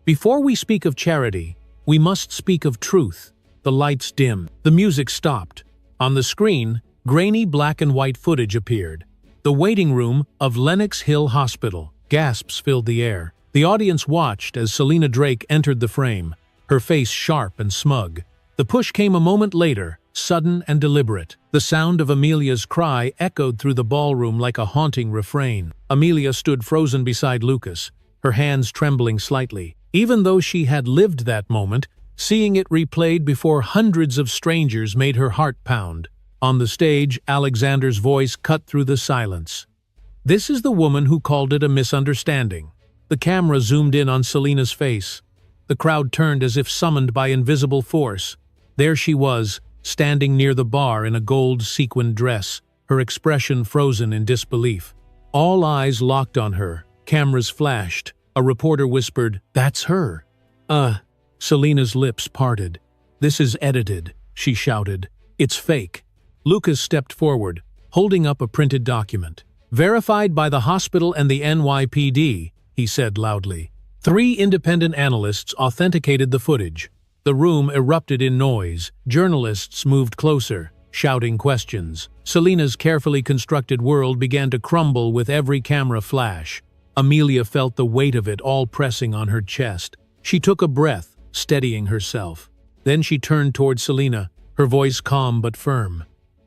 Before we speak of charity, we must speak of truth. The lights dimmed. The music stopped. On the screen, grainy black and white footage appeared. The waiting room of Lenox Hill Hospital. Gasps filled the air. The audience watched as Selena Drake entered the frame, her face sharp and smug. The push came a moment later, sudden and deliberate. The sound of Amelia's cry echoed through the ballroom like a haunting refrain. Amelia stood frozen beside Lucas, her hands trembling slightly. Even though she had lived that moment, seeing it replayed before hundreds of strangers made her heart pound. On the stage, Alexander's voice cut through the silence. "This is the woman who called it a misunderstanding." The camera zoomed in on Selena's face. The crowd turned as if summoned by invisible force. There she was, standing near the bar in a gold sequined dress, her expression frozen in disbelief. All eyes locked on her. Cameras flashed. A reporter whispered, "That's her." Selena's lips parted. "This is edited," she shouted. "It's fake." Lucas stepped forward, holding up a printed document. "Verified by the hospital and the NYPD," he said loudly. 3 independent analysts authenticated the footage. The room erupted in noise. Journalists moved closer, shouting questions. Selena's carefully constructed world began to crumble with every camera flash. Amelia felt the weight of it all pressing on her chest. She took a breath, steadying herself. Then she turned toward Selena, her voice calm but firm.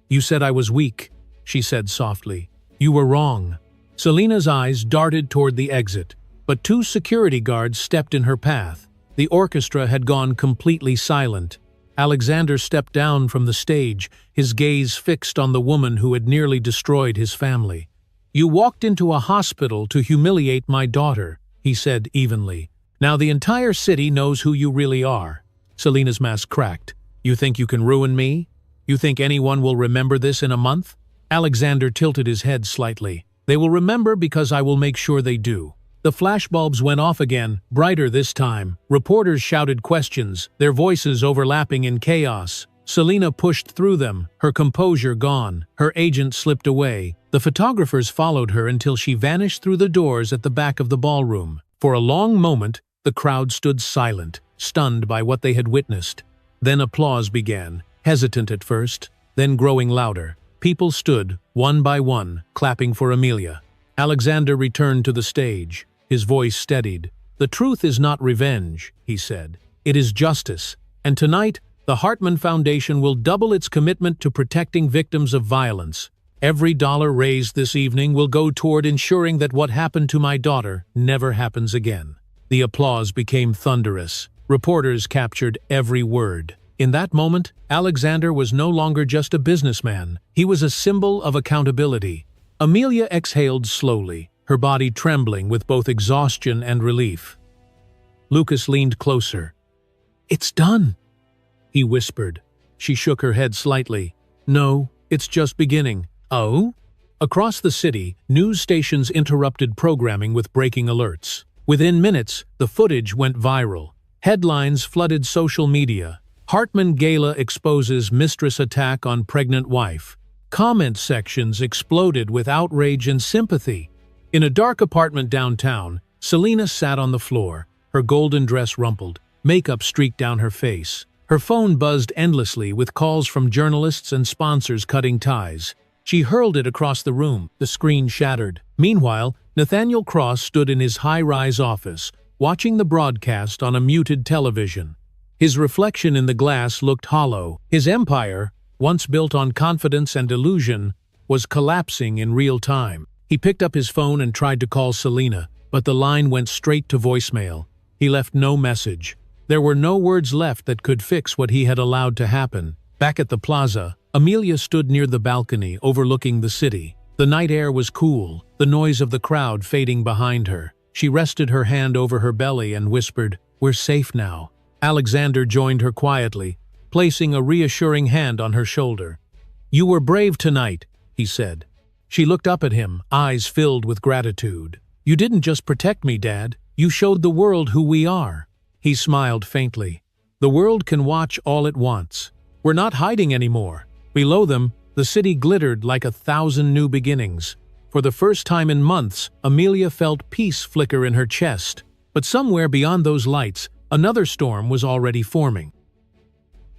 "You said I was weak," she said softly. "You were wrong." Selena's eyes darted toward the exit, but 2 security guards stepped in her path. The orchestra had gone completely silent. Alexander stepped down from the stage, his gaze fixed on the woman who had nearly destroyed his family. "You walked into a hospital to humiliate my daughter," he said evenly. "Now the entire city knows who you really are." Selena's mask cracked. "You think you can ruin me? You think anyone will remember this in a month?" Alexander tilted his head slightly. "They will remember because I will make sure they do." The flashbulbs went off again, brighter this time. Reporters shouted questions, their voices overlapping in chaos. Selena pushed through them, her composure gone. Her agent slipped away. The photographers followed her until she vanished through the doors at the back of the ballroom. For a long moment, the crowd stood silent, stunned by what they had witnessed. Then applause began, hesitant at first, then growing louder. People stood, one by one, clapping for Amelia. Alexander returned to the stage. His voice steadied. "The truth is not revenge," he said. "It is justice. And tonight, the Hartman Foundation will double its commitment to protecting victims of violence. Every dollar raised this evening will go toward ensuring that what happened to my daughter never happens again." The applause became thunderous. Reporters captured every word. In that moment, Alexander was no longer just a businessman. He was a symbol of accountability. Amelia exhaled slowly, her body trembling with both exhaustion and relief. Lucas leaned closer. "It's done," he whispered. She shook her head slightly. "No, it's just beginning." "Oh?" Across the city, news stations interrupted programming with breaking alerts. Within minutes, the footage went viral. Headlines flooded social media. Hartman Gala exposes Mistress attack on pregnant wife. Comment sections exploded with outrage and sympathy. In a dark apartment downtown, Selena sat on the floor, her golden dress rumpled, makeup streaked down her face. Her phone buzzed endlessly with calls from journalists and sponsors cutting ties. She hurled it across the room. The screen shattered. Meanwhile, Nathaniel Cross stood in his high-rise office, watching the broadcast on a muted television. His reflection in the glass looked hollow. His empire, once built on confidence and illusion, was collapsing in real time. He picked up his phone and tried to call Selena, but the line went straight to voicemail. He left no message. There were no words left that could fix what he had allowed to happen. Back at the plaza, Amelia stood near the balcony overlooking the city. The night air was cool, the noise of the crowd fading behind her. She rested her hand over her belly and whispered, "We're safe now." Alexander joined her quietly, placing a reassuring hand on her shoulder. "You were brave tonight," he said. She looked up at him, eyes filled with gratitude. "You didn't just protect me, Dad. You showed the world who we are." He smiled faintly. "The world can watch all it wants. We're not hiding anymore." Below them, the city glittered like 1,000 new beginnings. For the first time in months, Amelia felt peace flicker in her chest. But somewhere beyond those lights, another storm was already forming.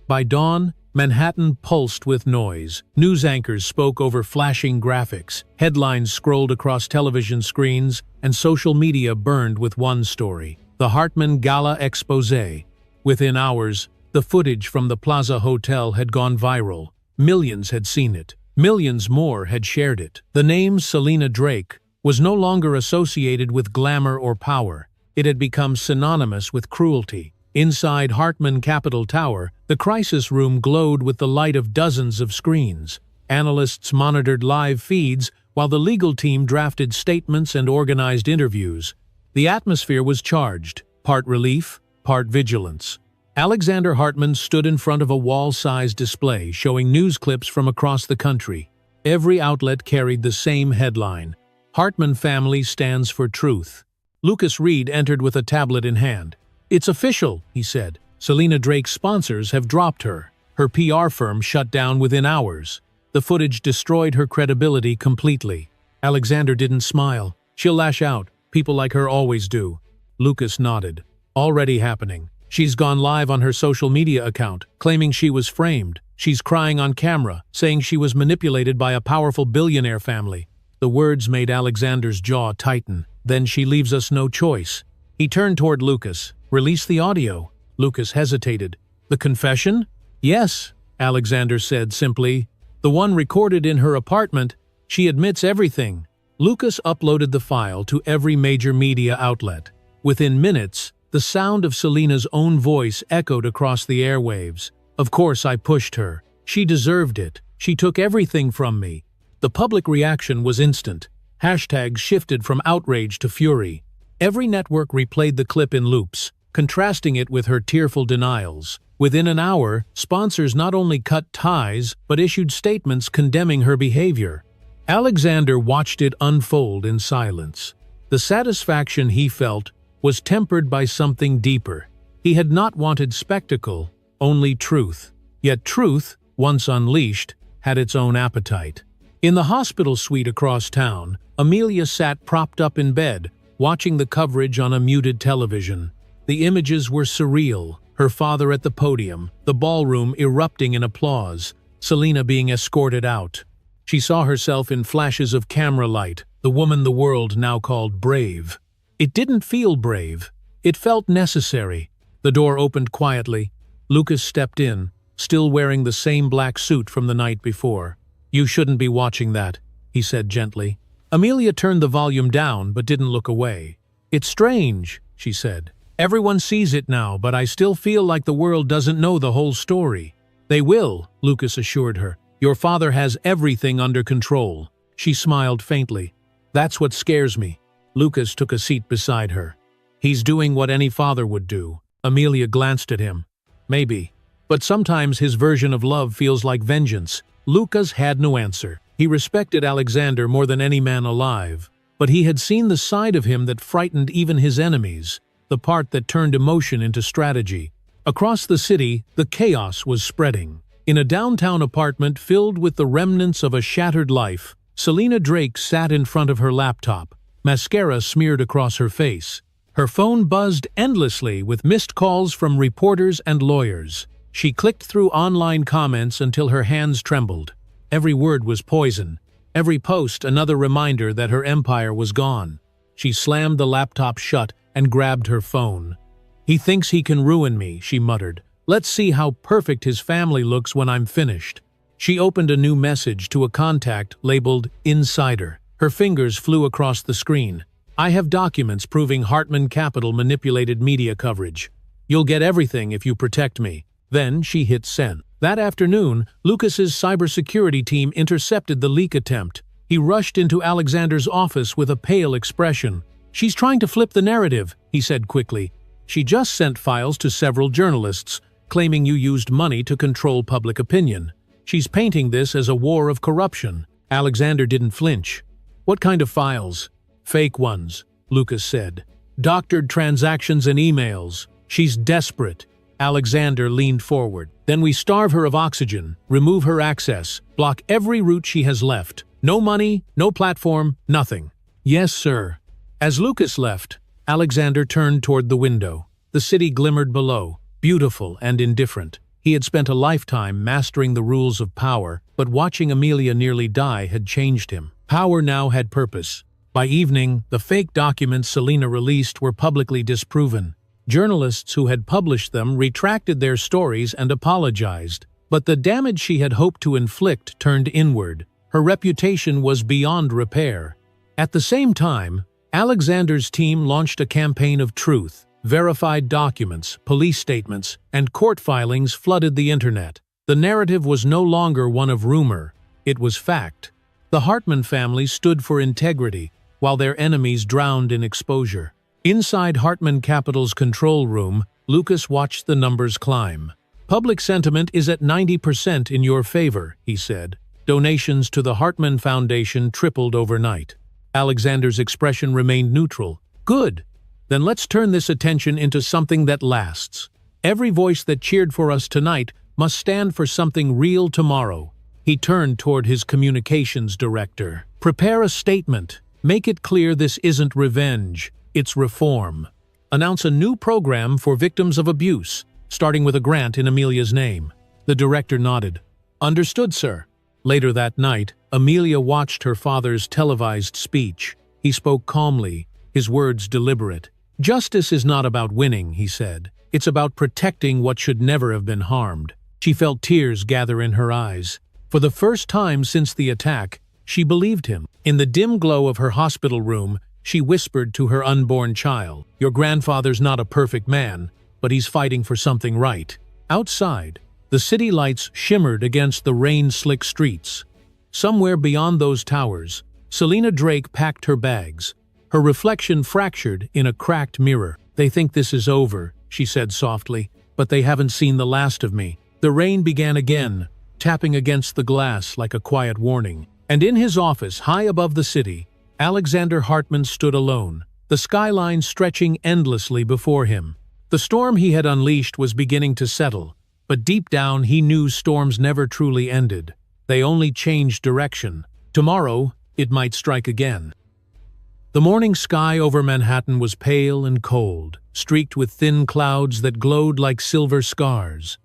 By dawn, Manhattan pulsed with noise. News anchors spoke over flashing graphics, headlines scrolled across television screens, and social media burned with one story: the Hartman Gala Exposé. Within hours, the footage from the Plaza Hotel had gone viral. Millions had seen it. Millions more had shared it. The name Selena Drake was no longer associated with glamour or power. It had become synonymous with cruelty. Inside Hartman Capitol Tower, the crisis room glowed with the light of dozens of screens. Analysts monitored live feeds, while the legal team drafted statements and organized interviews. The atmosphere was charged, part relief, part vigilance. Alexander Hartman stood in front of a wall-sized display showing news clips from across the country. Every outlet carried the same headline: Hartman family stands for truth. Lucas Reed entered with a tablet in hand. "It's official," he said. "Selena Drake's sponsors have dropped her. Her PR firm shut down within hours. The footage destroyed her credibility completely." Alexander didn't smile. "She'll lash out. People like her always do." Lucas nodded. "Already happening. She's gone live on her social media account, claiming she was framed. She's crying on camera, saying she was manipulated by a powerful billionaire family." The words made Alexander's jaw tighten. "Then she leaves us no choice." He turned toward Lucas. "Release the audio." Lucas hesitated. "The confession?" "Yes," Alexander said simply. "The one recorded in her apartment. She admits everything." Lucas uploaded the file to every major media outlet. Within minutes, the sound of Selena's own voice echoed across the airwaves. "Of course I pushed her. She deserved it. She took everything from me." The public reaction was instant. Hashtags shifted from outrage to fury. Every network replayed the clip in loops, contrasting it with her tearful denials. Within an hour, sponsors not only cut ties, but issued statements condemning her behavior. Alexander watched it unfold in silence. The satisfaction he felt was tempered by something deeper. He had not wanted spectacle, only truth. Yet truth, once unleashed, had its own appetite. In the hospital suite across town, Amelia sat propped up in bed, watching the coverage on a muted television. The images were surreal: her father at the podium, the ballroom erupting in applause, Selena being escorted out. She saw herself in flashes of camera light, the woman the world now called brave. It didn't feel brave. It felt necessary. The door opened quietly. Lucas stepped in, still wearing the same black suit from the night before. "You shouldn't be watching that," he said gently. Amelia turned the volume down but didn't look away. "It's strange," she said. "Everyone sees it now, but I still feel like the world doesn't know the whole story." "They will," Lucas assured her. "Your father has everything under control." She smiled faintly. "That's what scares me." Lucas took a seat beside her. "He's doing what any father would do." Amelia glanced at him. "Maybe. But sometimes his version of love feels like vengeance." Lucas had no answer. He respected Alexander more than any man alive. But he had seen the side of him that frightened even his enemies, the part that turned emotion into strategy. Across the city, the chaos was spreading. In a downtown apartment filled with the remnants of a shattered life, Selena Drake sat in front of her laptop, mascara smeared across her face. Her phone buzzed endlessly with missed calls from reporters and lawyers. She clicked through online comments until her hands trembled. Every word was poison. Every post another reminder that her empire was gone. She slammed the laptop shut and grabbed her phone. "He thinks he can ruin me," she muttered. "Let's see how perfect his family looks when I'm finished." She opened a new message to a contact labeled Insider. Her fingers flew across the screen. "I have documents proving Hartman Capital manipulated media coverage. You'll get everything if you protect me." Then she hit send. That afternoon, Lucas's cybersecurity team intercepted the leak attempt. He rushed into Alexander's office with a pale expression. "She's trying to flip the narrative," he said quickly. "She just sent files to several journalists, claiming you used money to control public opinion. She's painting this as a war of corruption." Alexander didn't flinch. "What kind of files?" "Fake ones," Lucas said. "Doctored transactions and emails. She's desperate." Alexander leaned forward. "Then we starve her of oxygen, remove her access, block every route she has left. No money, no platform, nothing." "Yes, sir." As Lucas left, Alexander turned toward the window. The city glimmered below, beautiful and indifferent. He had spent a lifetime mastering the rules of power, but watching Amelia nearly die had changed him. Power now had purpose. By evening, the fake documents Selina released were publicly disproven. Journalists who had published them retracted their stories and apologized. But the damage she had hoped to inflict turned inward. Her reputation was beyond repair. At the same time, Alexander's team launched a campaign of truth. Verified documents, police statements, and court filings flooded the internet. The narrative was no longer one of rumor, it was fact. The Hartman family stood for integrity, while their enemies drowned in exposure. Inside Hartman Capital's control room, Lucas watched the numbers climb. "Public sentiment is at 90% in your favor," he said. Donations to the Hartman Foundation tripled overnight. Alexander's expression remained neutral. "Good. Then let's turn this attention into something that lasts. Every voice that cheered for us tonight must stand for something real tomorrow." He turned toward his communications director. "Prepare a statement. Make it clear this isn't revenge, it's reform. Announce a new program for victims of abuse, starting with a grant in Amelia's name." The director nodded. "Understood, sir." Later that night, Amelia watched her father's televised speech. He spoke calmly, his words deliberate. "Justice is not about winning," he said. "It's about protecting what should never have been harmed." She felt tears gather in her eyes. For the first time since the attack, she believed him. In the dim glow of her hospital room, she whispered to her unborn child, "Your grandfather's not a perfect man, but he's fighting for something right." Outside, the city lights shimmered against the rain-slick streets. Somewhere beyond those towers, Selina Drake packed her bags. Her reflection fractured in a cracked mirror. "They think this is over," she said softly, "but they haven't seen the last of me." The rain began again, tapping against the glass like a quiet warning. And in his office, high above the city, Alexander Hartman stood alone, the skyline stretching endlessly before him. The storm he had unleashed was beginning to settle, but deep down he knew storms never truly ended. They only changed direction. Tomorrow, it might strike again. The morning sky over Manhattan was pale and cold, streaked with thin clouds that glowed like silver scars.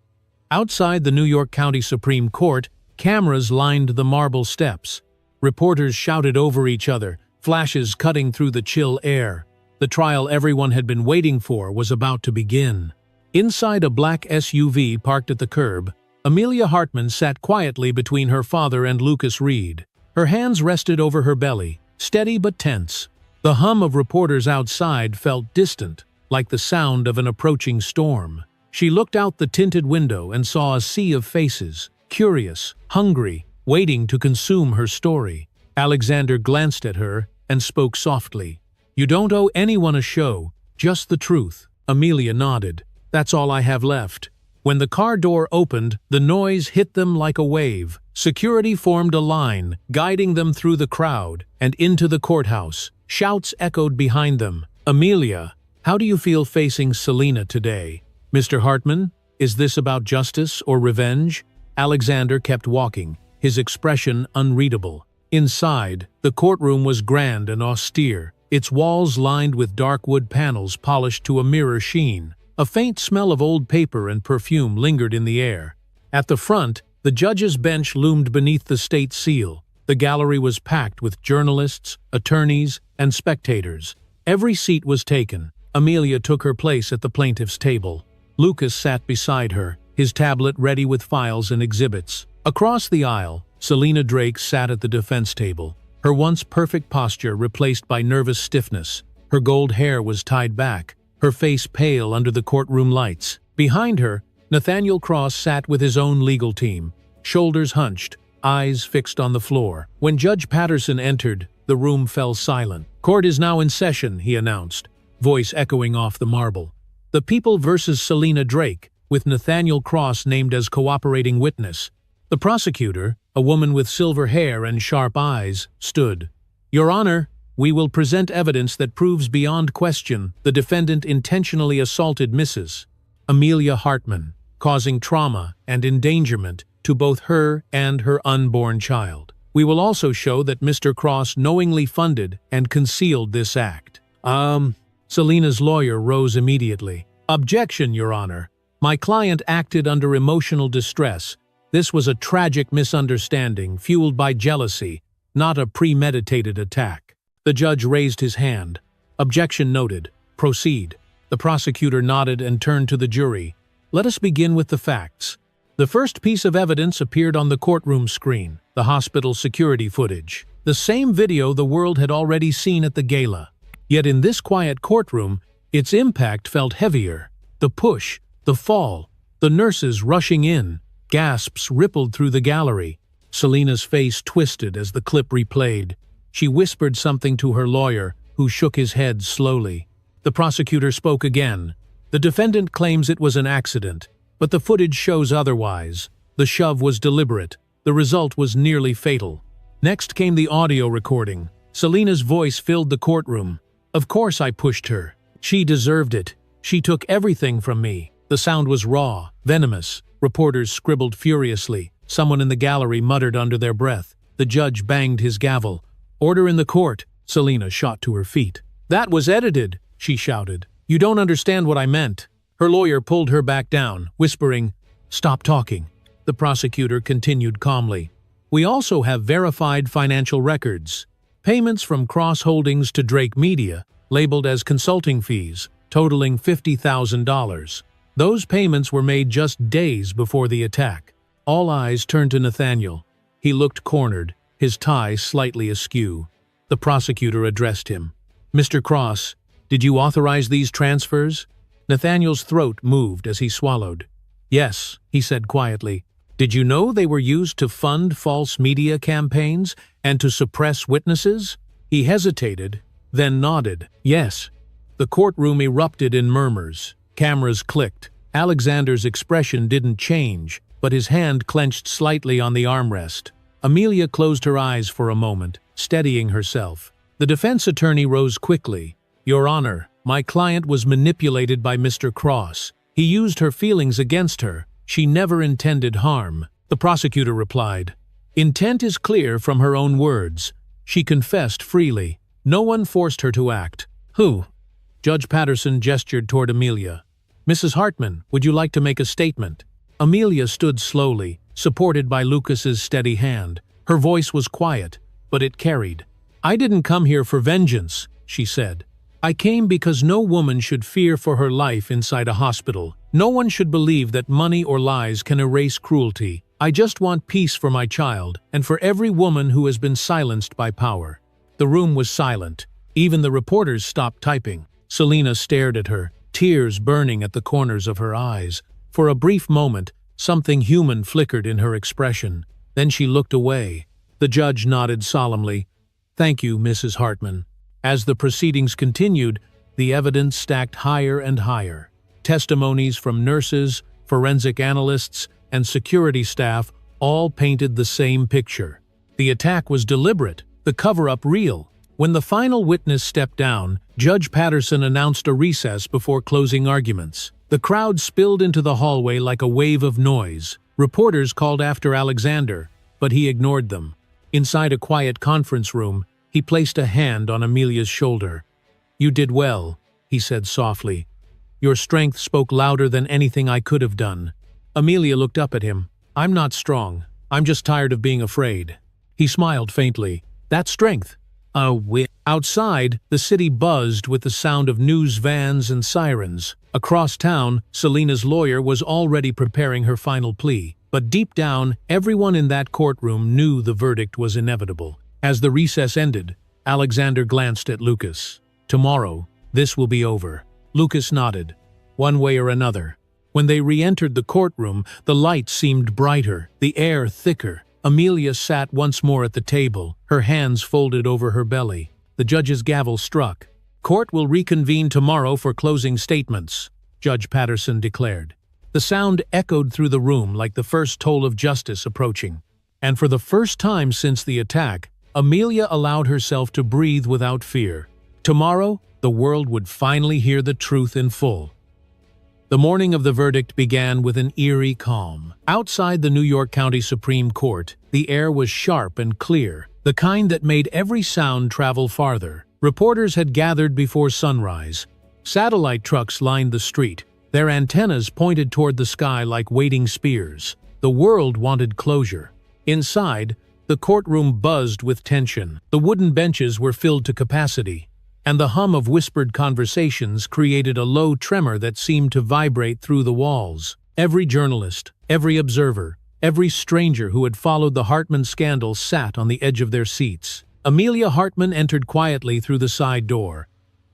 Outside the New York County Supreme Court, cameras lined the marble steps. Reporters shouted over each other, flashes cutting through the chill air. The trial everyone had been waiting for was about to begin. Inside a black SUV parked at the curb, Amelia Hartman sat quietly between her father and Lucas Reed. Her hands rested over her belly, steady but tense. The hum of reporters outside felt distant, like the sound of an approaching storm. She looked out the tinted window and saw a sea of faces, curious, hungry, waiting to consume her story. Alexander glanced at her and spoke softly. "You don't owe anyone a show, just the truth." Amelia nodded. "That's all I have left." When the car door opened, the noise hit them like a wave. Security formed a line, guiding them through the crowd and into the courthouse. Shouts echoed behind them. "Amelia, how do you feel facing Selina today?" "Mr. Hartman, is this about justice or revenge?" Alexander kept walking, his expression unreadable. Inside, the courtroom was grand and austere, its walls lined with dark wood panels polished to a mirror sheen. A faint smell of old paper and perfume lingered in the air. At the front, the judge's bench loomed beneath the state seal. The gallery was packed with journalists, attorneys, and spectators. Every seat was taken. Amelia took her place at the plaintiff's table. Lucas sat beside her, his tablet ready with files and exhibits. Across the aisle, Selina Drake sat at the defense table, her once perfect posture replaced by nervous stiffness. Her gold hair was tied back, her face pale under the courtroom lights. Behind her, Nathaniel Cross sat with his own legal team, shoulders hunched, eyes fixed on the floor. When Judge Patterson entered, the room fell silent. "Court is now in session," he announced, voice echoing off the marble. "The People versus Selina Drake, with Nathaniel Cross named as cooperating witness." The prosecutor, a woman with silver hair and sharp eyes, stood. "Your Honor, we will present evidence that proves beyond question the defendant intentionally assaulted Mrs. Amelia Hartman, causing trauma and endangerment to both her and her unborn child. We will also show that Mr. Cross knowingly funded and concealed this act." Selina's lawyer rose immediately. "Objection, Your Honor. My client acted under emotional distress. This was a tragic misunderstanding fueled by jealousy, not a premeditated attack." The judge raised his hand. "Objection noted. Proceed." The prosecutor nodded and turned to the jury. "Let us begin with the facts." The first piece of evidence appeared on the courtroom screen, the hospital security footage. The same video the world had already seen at the gala. Yet in this quiet courtroom, its impact felt heavier. The push, the fall, the nurses rushing in, gasps rippled through the gallery. Selina's face twisted as the clip replayed. She whispered something to her lawyer, who shook his head slowly. The prosecutor spoke again. "The defendant claims it was an accident, but the footage shows otherwise. The shove was deliberate. The result was nearly fatal." Next came the audio recording. Selina's voice filled the courtroom. "Of course I pushed her. She deserved it. She took everything from me." The sound was raw, venomous. Reporters scribbled furiously. Someone in the gallery muttered under their breath. The judge banged his gavel. "Order in the court." Selina shot to her feet. "That was edited," she shouted. "You don't understand what I meant." Her lawyer pulled her back down, whispering, "Stop talking." The prosecutor continued calmly. "We also have verified financial records. Payments from Cross Holdings to Drake Media, labeled as consulting fees, totaling $50,000. Those payments were made just days before the attack." All eyes turned to Nathaniel. He looked cornered, his tie slightly askew. The prosecutor addressed him. "Mr. Cross, did you authorize these transfers?" Nathaniel's throat moved as he swallowed. "Yes," he said quietly. "Did you know they were used to fund false media campaigns and to suppress witnesses?" He hesitated, then nodded. "Yes." The courtroom erupted in murmurs. Cameras clicked. Alexander's expression didn't change, but his hand clenched slightly on the armrest. Amelia closed her eyes for a moment, steadying herself. The defense attorney rose quickly. "Your Honor, my client was manipulated by Mr. Cross. He used her feelings against her. She never intended harm." The prosecutor replied. "Intent is clear from her own words. She confessed freely. No one forced her to act." "Who?" Judge Patterson gestured toward Amelia. "Mrs. Hartman, would you like to make a statement?" Amelia stood slowly, supported by Lucas's steady hand. Her voice was quiet, but it carried. "I didn't come here for vengeance," she said. "I came because no woman should fear for her life inside a hospital. No one should believe that money or lies can erase cruelty. I just want peace for my child and for every woman who has been silenced by power." The room was silent. Even the reporters stopped typing. Selina stared at her, tears burning at the corners of her eyes. For a brief moment, something human flickered in her expression. Then she looked away. The judge nodded solemnly. "Thank you, Mrs. Hartman." As the proceedings continued, the evidence stacked higher and higher. Testimonies from nurses, forensic analysts, and security staff all painted the same picture. The attack was deliberate, the cover-up real. When the final witness stepped down, Judge Patterson announced a recess before closing arguments. The crowd spilled into the hallway like a wave of noise. Reporters called after Alexander, but he ignored them. Inside a quiet conference room, he placed a hand on Amelia's shoulder. "You did well," he said softly. "Your strength spoke louder than anything I could have done." Amelia looked up at him. "I'm not strong. I'm just tired of being afraid." He smiled faintly. "That's strength." Outside, the city buzzed with the sound of news vans and sirens. Across town, Selina's lawyer was already preparing her final plea. But deep down, everyone in that courtroom knew the verdict was inevitable. As the recess ended, Alexander glanced at Lucas. "Tomorrow, this will be over." Lucas nodded. "One way or another." When they re-entered the courtroom, the light seemed brighter, the air thicker. Amelia sat once more at the table, her hands folded over her belly. The judge's gavel struck. "Court will reconvene tomorrow for closing statements," Judge Patterson declared. The sound echoed through the room like the first toll of justice approaching. And for the first time since the attack, Amelia allowed herself to breathe without fear. Tomorrow, the world would finally hear the truth in full. The morning of the verdict began with an eerie calm. Outside the New York County Supreme Court, the air was sharp and clear, the kind that made every sound travel farther. Reporters had gathered before sunrise, Satellite trucks lined the street, their antennas pointed toward the sky like waiting spears. The world wanted closure. Inside, the courtroom buzzed with tension. The wooden benches were filled to capacity, and the hum of whispered conversations created a low tremor that seemed to vibrate through the walls. Every journalist, every observer, every stranger who had followed the Hartman scandal sat on the edge of their seats. Amelia Hartman entered quietly through the side door.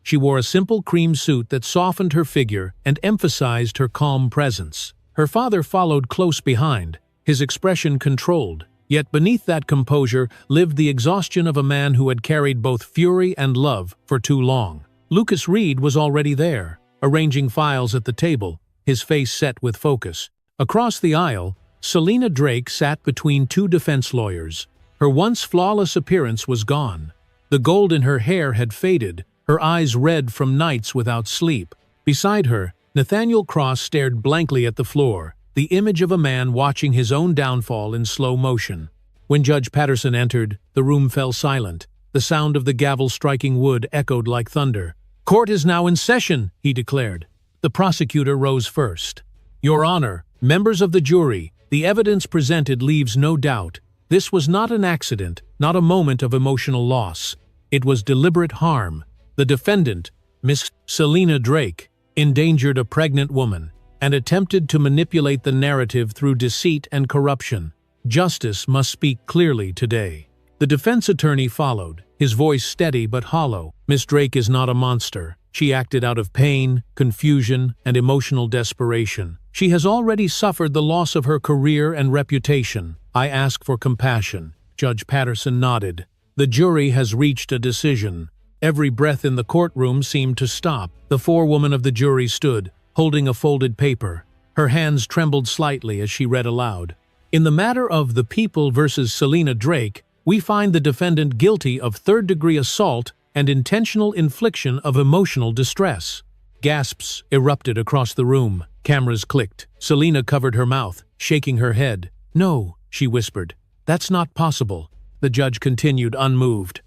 She wore a simple cream suit that softened her figure and emphasized her calm presence. Her father followed close behind, his expression controlled, yet beneath that composure lived the exhaustion of a man who had carried both fury and love for too long. Lucas Reed was already there, arranging files at the table, his face set with focus. Across the aisle, Selina Drake sat between two defense lawyers. Her once flawless appearance was gone. The gold in her hair had faded, her eyes red from nights without sleep. Beside her, Nathaniel Cross stared blankly at the floor, the image of a man watching his own downfall in slow motion. When Judge Patterson entered, the room fell silent. The sound of the gavel striking wood echoed like thunder. "Court is now in session," he declared. The prosecutor rose first. "Your Honor, members of the jury, the evidence presented leaves no doubt. This was not an accident, not a moment of emotional loss. It was deliberate harm. The defendant, Miss Selina Drake, endangered a pregnant woman and attempted to manipulate the narrative through deceit and corruption. Justice must speak clearly today." The defense attorney followed, his voice steady but hollow. "Miss Drake is not a monster. She acted out of pain, confusion, and emotional desperation. She has already suffered the loss of her career and reputation. I ask for compassion." Judge Patterson nodded. "The jury has reached a decision." Every breath in the courtroom seemed to stop. The forewoman of the jury stood, holding a folded paper. Her hands trembled slightly as she read aloud. "In the matter of the People versus Selina Drake, we find the defendant guilty of third-degree assault and intentional infliction of emotional distress." Gasps erupted across the room. Cameras clicked. Selina covered her mouth, shaking her head. "No," she whispered. "That's not possible." The judge continued, unmoved.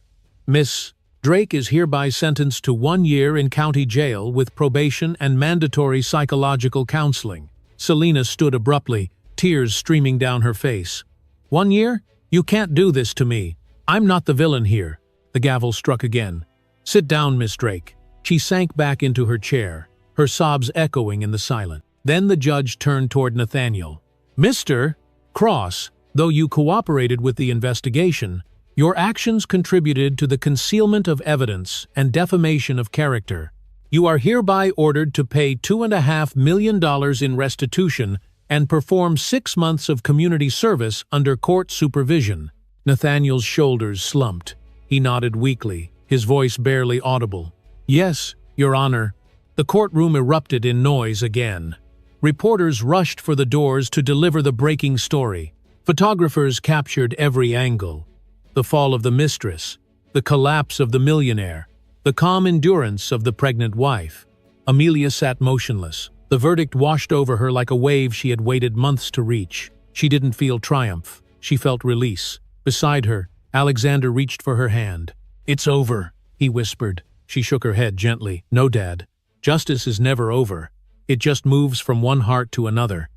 "Miss Drake is hereby sentenced to 1 year in county jail with probation and mandatory psychological counseling." Selina stood abruptly, tears streaming down her face. "1 year? You can't do this to me. I'm not the villain here." The gavel struck again. "Sit down, Miss Drake." She sank back into her chair, her sobs echoing in the silence. Then the judge turned toward Nathaniel. "Mr. Cross, though you cooperated with the investigation, your actions contributed to the concealment of evidence and defamation of character. You are hereby ordered to pay $2.5 million in restitution and perform 6 months of community service under court supervision." Nathaniel's shoulders slumped. He nodded weakly, his voice barely audible. "Yes, Your Honor." The courtroom erupted in noise again. Reporters rushed for the doors to deliver the breaking story. Photographers captured every angle. The fall of the mistress, the collapse of the millionaire, the calm endurance of the pregnant wife. Amelia sat motionless. The verdict washed over her like a wave she had waited months to reach. She didn't feel triumph. She felt release. Beside her, Alexander reached for her hand. "It's over," he whispered. She shook her head gently. "No, Dad. Justice is never over. It just moves from one heart to another."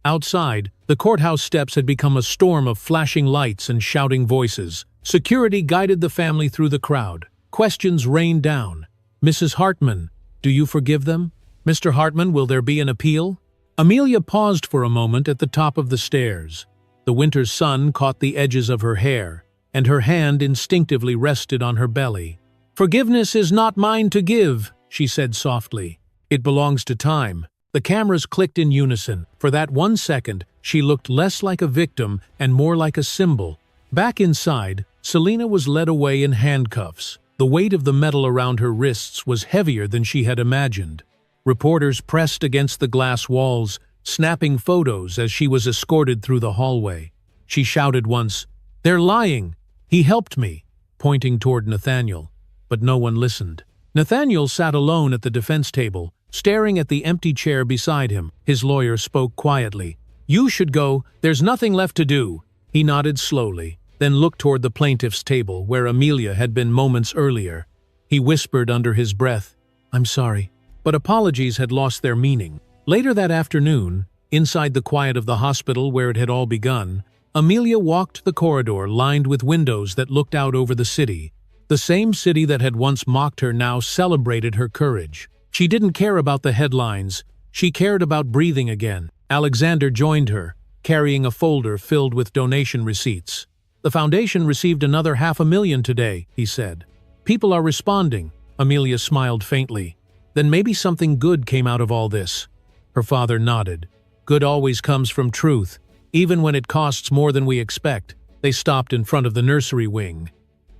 Outside, the courthouse steps had become a storm of flashing lights and shouting voices. Security guided the family through the crowd. Questions rained down. "Mrs. Hartman, do you forgive them? Mr. Hartman, will there be an appeal?" Amelia paused for a moment at the top of the stairs. The winter sun caught the edges of her hair, and her hand instinctively rested on her belly. "Forgiveness is not mine to give," she said softly. "It belongs to time." The cameras clicked in unison. For that 1 second, she looked less like a victim and more like a symbol. Back inside, Selina was led away in handcuffs. The weight of the metal around her wrists was heavier than she had imagined. Reporters pressed against the glass walls, snapping photos as she was escorted through the hallway. She shouted once, "They're lying! He helped me," pointing toward Nathaniel. But no one listened. Nathaniel sat alone at the defense table, staring at the empty chair beside him. His lawyer spoke quietly. "You should go. There's nothing left to do." He nodded slowly, then looked toward the plaintiff's table where Amelia had been moments earlier. He whispered under his breath, "I'm sorry." But apologies had lost their meaning. Later that afternoon, inside the quiet of the hospital where it had all begun, Amelia walked the corridor lined with windows that looked out over the city. The same city that had once mocked her now celebrated her courage. She didn't care about the headlines. She cared about breathing again. Alexander joined her, carrying a folder filled with donation receipts. "The foundation received another $500,000 today," he said. "People are responding." Amelia smiled faintly. "Then maybe something good came out of all this." Her father nodded. "Good always comes from truth, even when it costs more than we expect." They stopped in front of the nursery wing.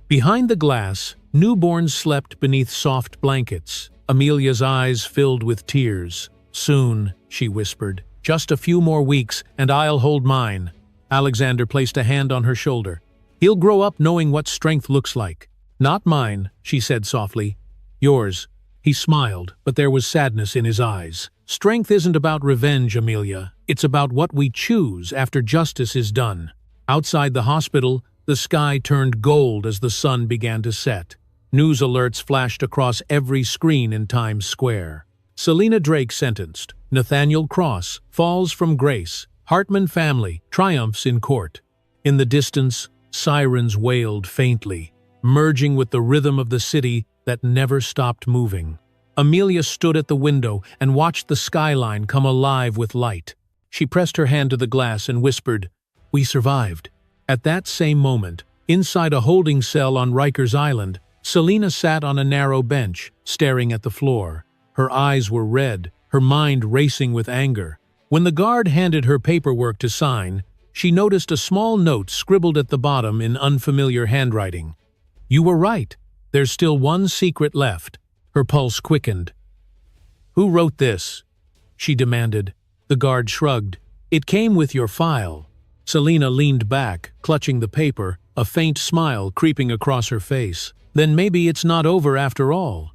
Behind the glass, newborns slept beneath soft blankets. Amelia's eyes filled with tears. "Soon," she whispered. "Just a few more weeks, and I'll hold mine." Alexander placed a hand on her shoulder. "He'll grow up knowing what strength looks like." "Not mine," she said softly. "Yours." He smiled, but there was sadness in his eyes. "Strength isn't about revenge, Amelia. It's about what we choose after justice is done." Outside the hospital, the sky turned gold as the sun began to set. News alerts flashed across every screen in Times Square. Selena Drake sentenced. Nathaniel Cross falls from grace. Hartman family triumphs in court. In the distance, sirens wailed faintly, merging with the rhythm of the city that never stopped moving. Amelia stood at the window and watched the skyline come alive with light. She pressed her hand to the glass and whispered, "We survived." At that same moment, inside a holding cell on Rikers Island, Selena sat on a narrow bench, staring at the floor. Her eyes were red, her mind racing with anger. When the guard handed her paperwork to sign, she noticed a small note scribbled at the bottom in unfamiliar handwriting. "You were right. There's still one secret left." Her pulse quickened. "Who wrote this?" she demanded. The guard shrugged. "It came with your file." Selena leaned back, clutching the paper, a faint smile creeping across her face. "Then maybe it's not over after all."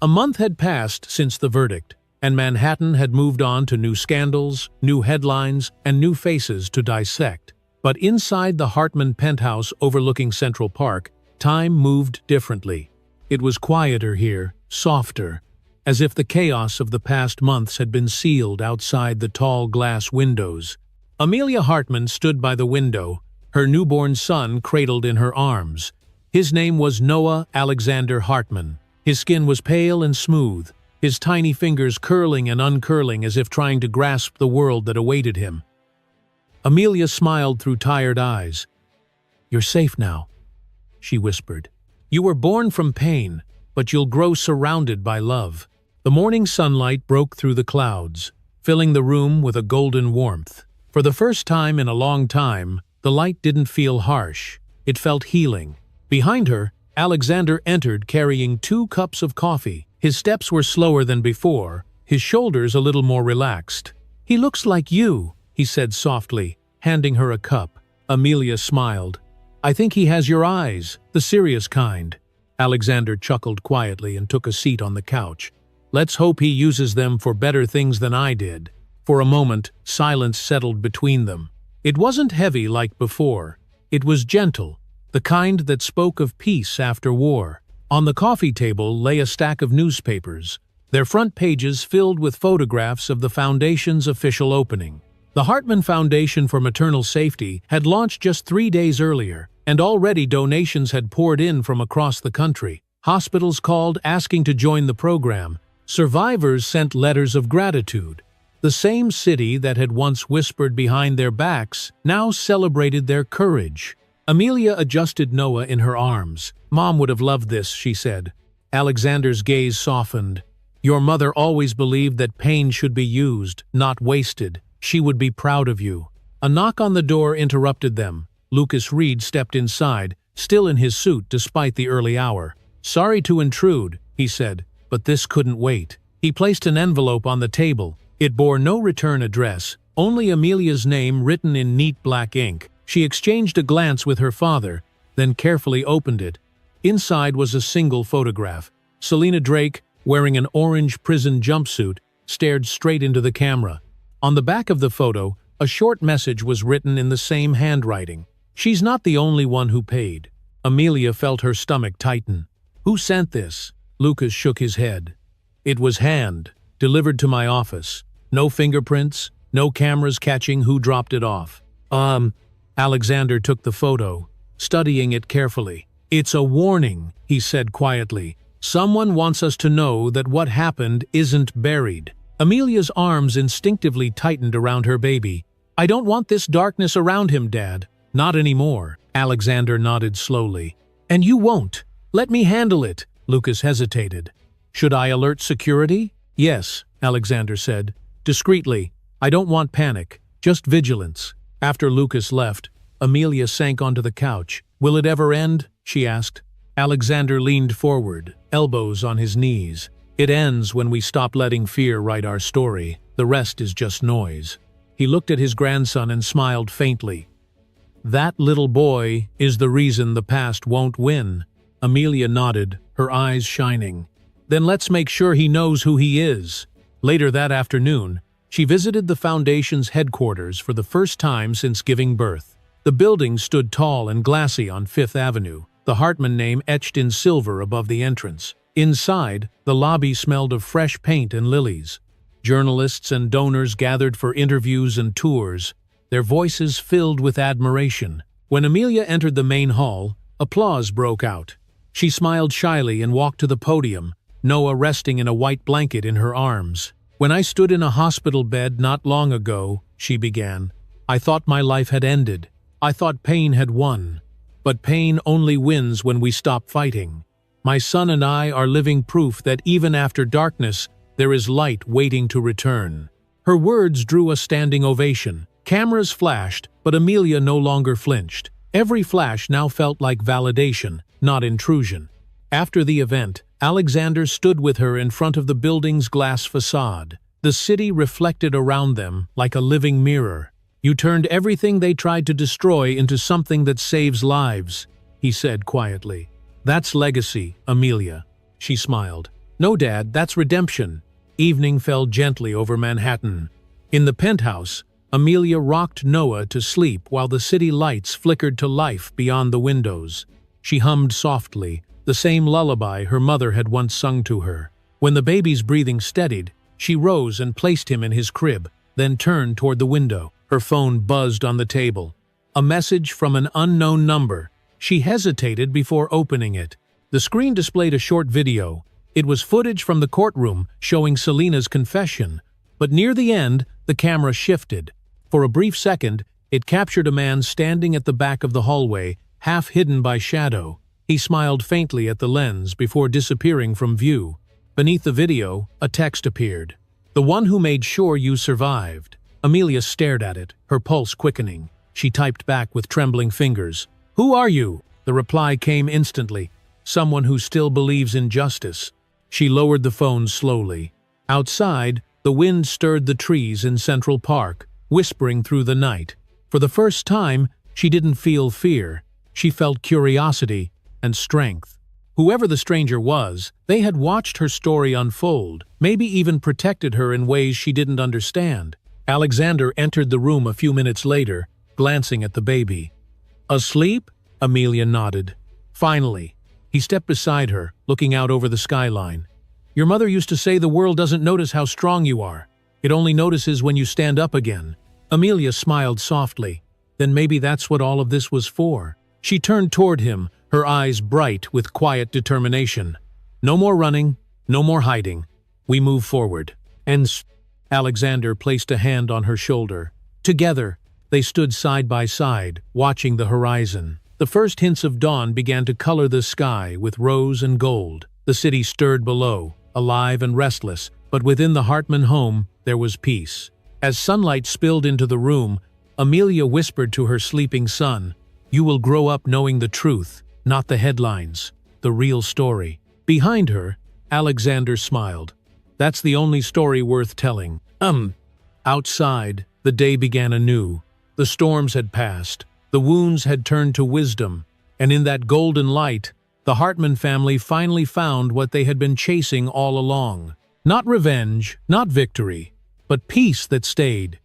A month had passed since the verdict, and Manhattan had moved on to new scandals, new headlines, and new faces to dissect. But inside the Hartman penthouse overlooking Central Park, time moved differently. It was quieter here, softer, as if the chaos of the past months had been sealed outside the tall glass windows. Amelia Hartman stood by the window, her newborn son cradled in her arms. His name was Noah Alexander Hartman. His skin was pale and smooth, his tiny fingers curling and uncurling as if trying to grasp the world that awaited him. Amelia smiled through tired eyes. "You're safe now," she whispered. "You were born from pain, but you'll grow surrounded by love." The morning sunlight broke through the clouds, filling the room with a golden warmth. For the first time in a long time, the light didn't feel harsh. It felt healing. Behind her, Alexander entered carrying 2 cups of coffee. His steps were slower than before, his shoulders a little more relaxed. "He looks like you," he said softly, handing her a cup. Amelia smiled. "I think he has your eyes, the serious kind." Alexander chuckled quietly and took a seat on the couch. "Let's hope he uses them for better things than I did." For a moment, silence settled between them. It wasn't heavy like before. It was gentle, the kind that spoke of peace after war. On the coffee table lay a stack of newspapers, their front pages filled with photographs of the Foundation's official opening. The Hartman Foundation for Maternal Safety had launched just 3 days earlier, and already donations had poured in from across the country. Hospitals called asking to join the program. Survivors sent letters of gratitude. The same city that had once whispered behind their backs now celebrated their courage. Amelia adjusted Noah in her arms. "Mom would have loved this," she said. Alexander's gaze softened. "Your mother always believed that pain should be used, not wasted. She would be proud of you." A knock on the door interrupted them. Lucas Reed stepped inside, still in his suit despite the early hour. "Sorry to intrude," he said, "but this couldn't wait." He placed an envelope on the table. It bore no return address, only Amelia's name written in neat black ink. She exchanged a glance with her father, then carefully opened it. Inside was a single photograph. Selena Drake, wearing an orange prison jumpsuit, stared straight into the camera. On the back of the photo, a short message was written in the same handwriting. "She's not the only one who paid." Amelia felt her stomach tighten. "Who sent this?" Lucas shook his head. It was hand, delivered to my office. No fingerprints, no cameras catching who dropped it off. Alexander took the photo, studying it carefully. It's a warning, he said quietly. Someone wants us to know that what happened isn't buried. Amelia's arms instinctively tightened around her baby. I don't want this darkness around him, Dad. Not anymore. Alexander nodded slowly. And you won't. Let me handle it. Lucas hesitated. Should I alert security? Yes, Alexander said. Discreetly. I don't want panic. Just vigilance. After Lucas left, Amelia sank onto the couch. Will it ever end? She asked. Alexander leaned forward, elbows on his knees. It ends when we stop letting fear write our story. The rest is just noise. He looked at his grandson and smiled faintly. That little boy is the reason the past won't win. Amelia nodded, her eyes shining. Then let's make sure he knows who he is. Later that afternoon, she visited the Foundation's headquarters for the first time since giving birth. The building stood tall and glassy on Fifth Avenue, the Hartman name etched in silver above the entrance. Inside, the lobby smelled of fresh paint and lilies. Journalists and donors gathered for interviews and tours, their voices filled with admiration. When Amelia entered the main hall, applause broke out. She smiled shyly and walked to the podium, Noah resting in a white blanket in her arms. When I stood in a hospital bed not long ago, she began, I thought my life had ended. I thought pain had won. But pain only wins when we stop fighting. My son and I are living proof that even after darkness, there is light waiting to return. Her words drew a standing ovation. Cameras flashed, but Amelia no longer flinched. Every flash now felt like validation, not intrusion. After the event, Alexander stood with her in front of the building's glass facade. The city reflected around them like a living mirror. You turned everything they tried to destroy into something that saves lives, he said quietly. That's legacy, Amelia. She smiled. No, Dad, that's redemption. Evening fell gently over Manhattan. In the penthouse, Amelia rocked Noah to sleep while the city lights flickered to life beyond the windows. She hummed softly, the same lullaby her mother had once sung to her. When the baby's breathing steadied, she rose and placed him in his crib, then turned toward the window. Her phone buzzed on the table. A message from an unknown number. She hesitated before opening it. The screen displayed a short video. It was footage from the courtroom showing Selena's confession. But near the end, the camera shifted. For a brief second, it captured a man standing at the back of the hallway, half hidden by shadow. He smiled faintly at the lens before disappearing from view. Beneath the video, a text appeared. The one who made sure you survived. Amelia stared at it, her pulse quickening. She typed back with trembling fingers. Who are you? The reply came instantly. Someone who still believes in justice. She lowered the phone slowly. Outside, the wind stirred the trees in Central Park, whispering through the night. For the first time, she didn't feel fear. She felt curiosity and strength. Whoever the stranger was, they had watched her story unfold, maybe even protected her in ways she didn't understand. Alexander entered the room a few minutes later, glancing at the baby. Asleep? Amelia nodded. Finally. He stepped beside her, looking out over the skyline. Your mother used to say the world doesn't notice how strong you are. It only notices when you stand up again. Amelia smiled softly. Then maybe that's what all of this was for. She turned toward him, her eyes bright with quiet determination. No more running, no more hiding. We move forward. And Alexander placed a hand on her shoulder. Together, they stood side by side, watching the horizon. The first hints of dawn began to color the sky with rose and gold. The city stirred below, alive and restless, but within the Hartman home, there was peace. As sunlight spilled into the room, Amelia whispered to her sleeping son, You will grow up knowing the truth, not the headlines, the real story. Behind her, Alexander smiled. That's the only story worth telling. Outside, the day began anew. The storms had passed. The wounds had turned to wisdom. And in that golden light, the Hartman family finally found what they had been chasing all along. Not revenge, not victory, but peace that stayed.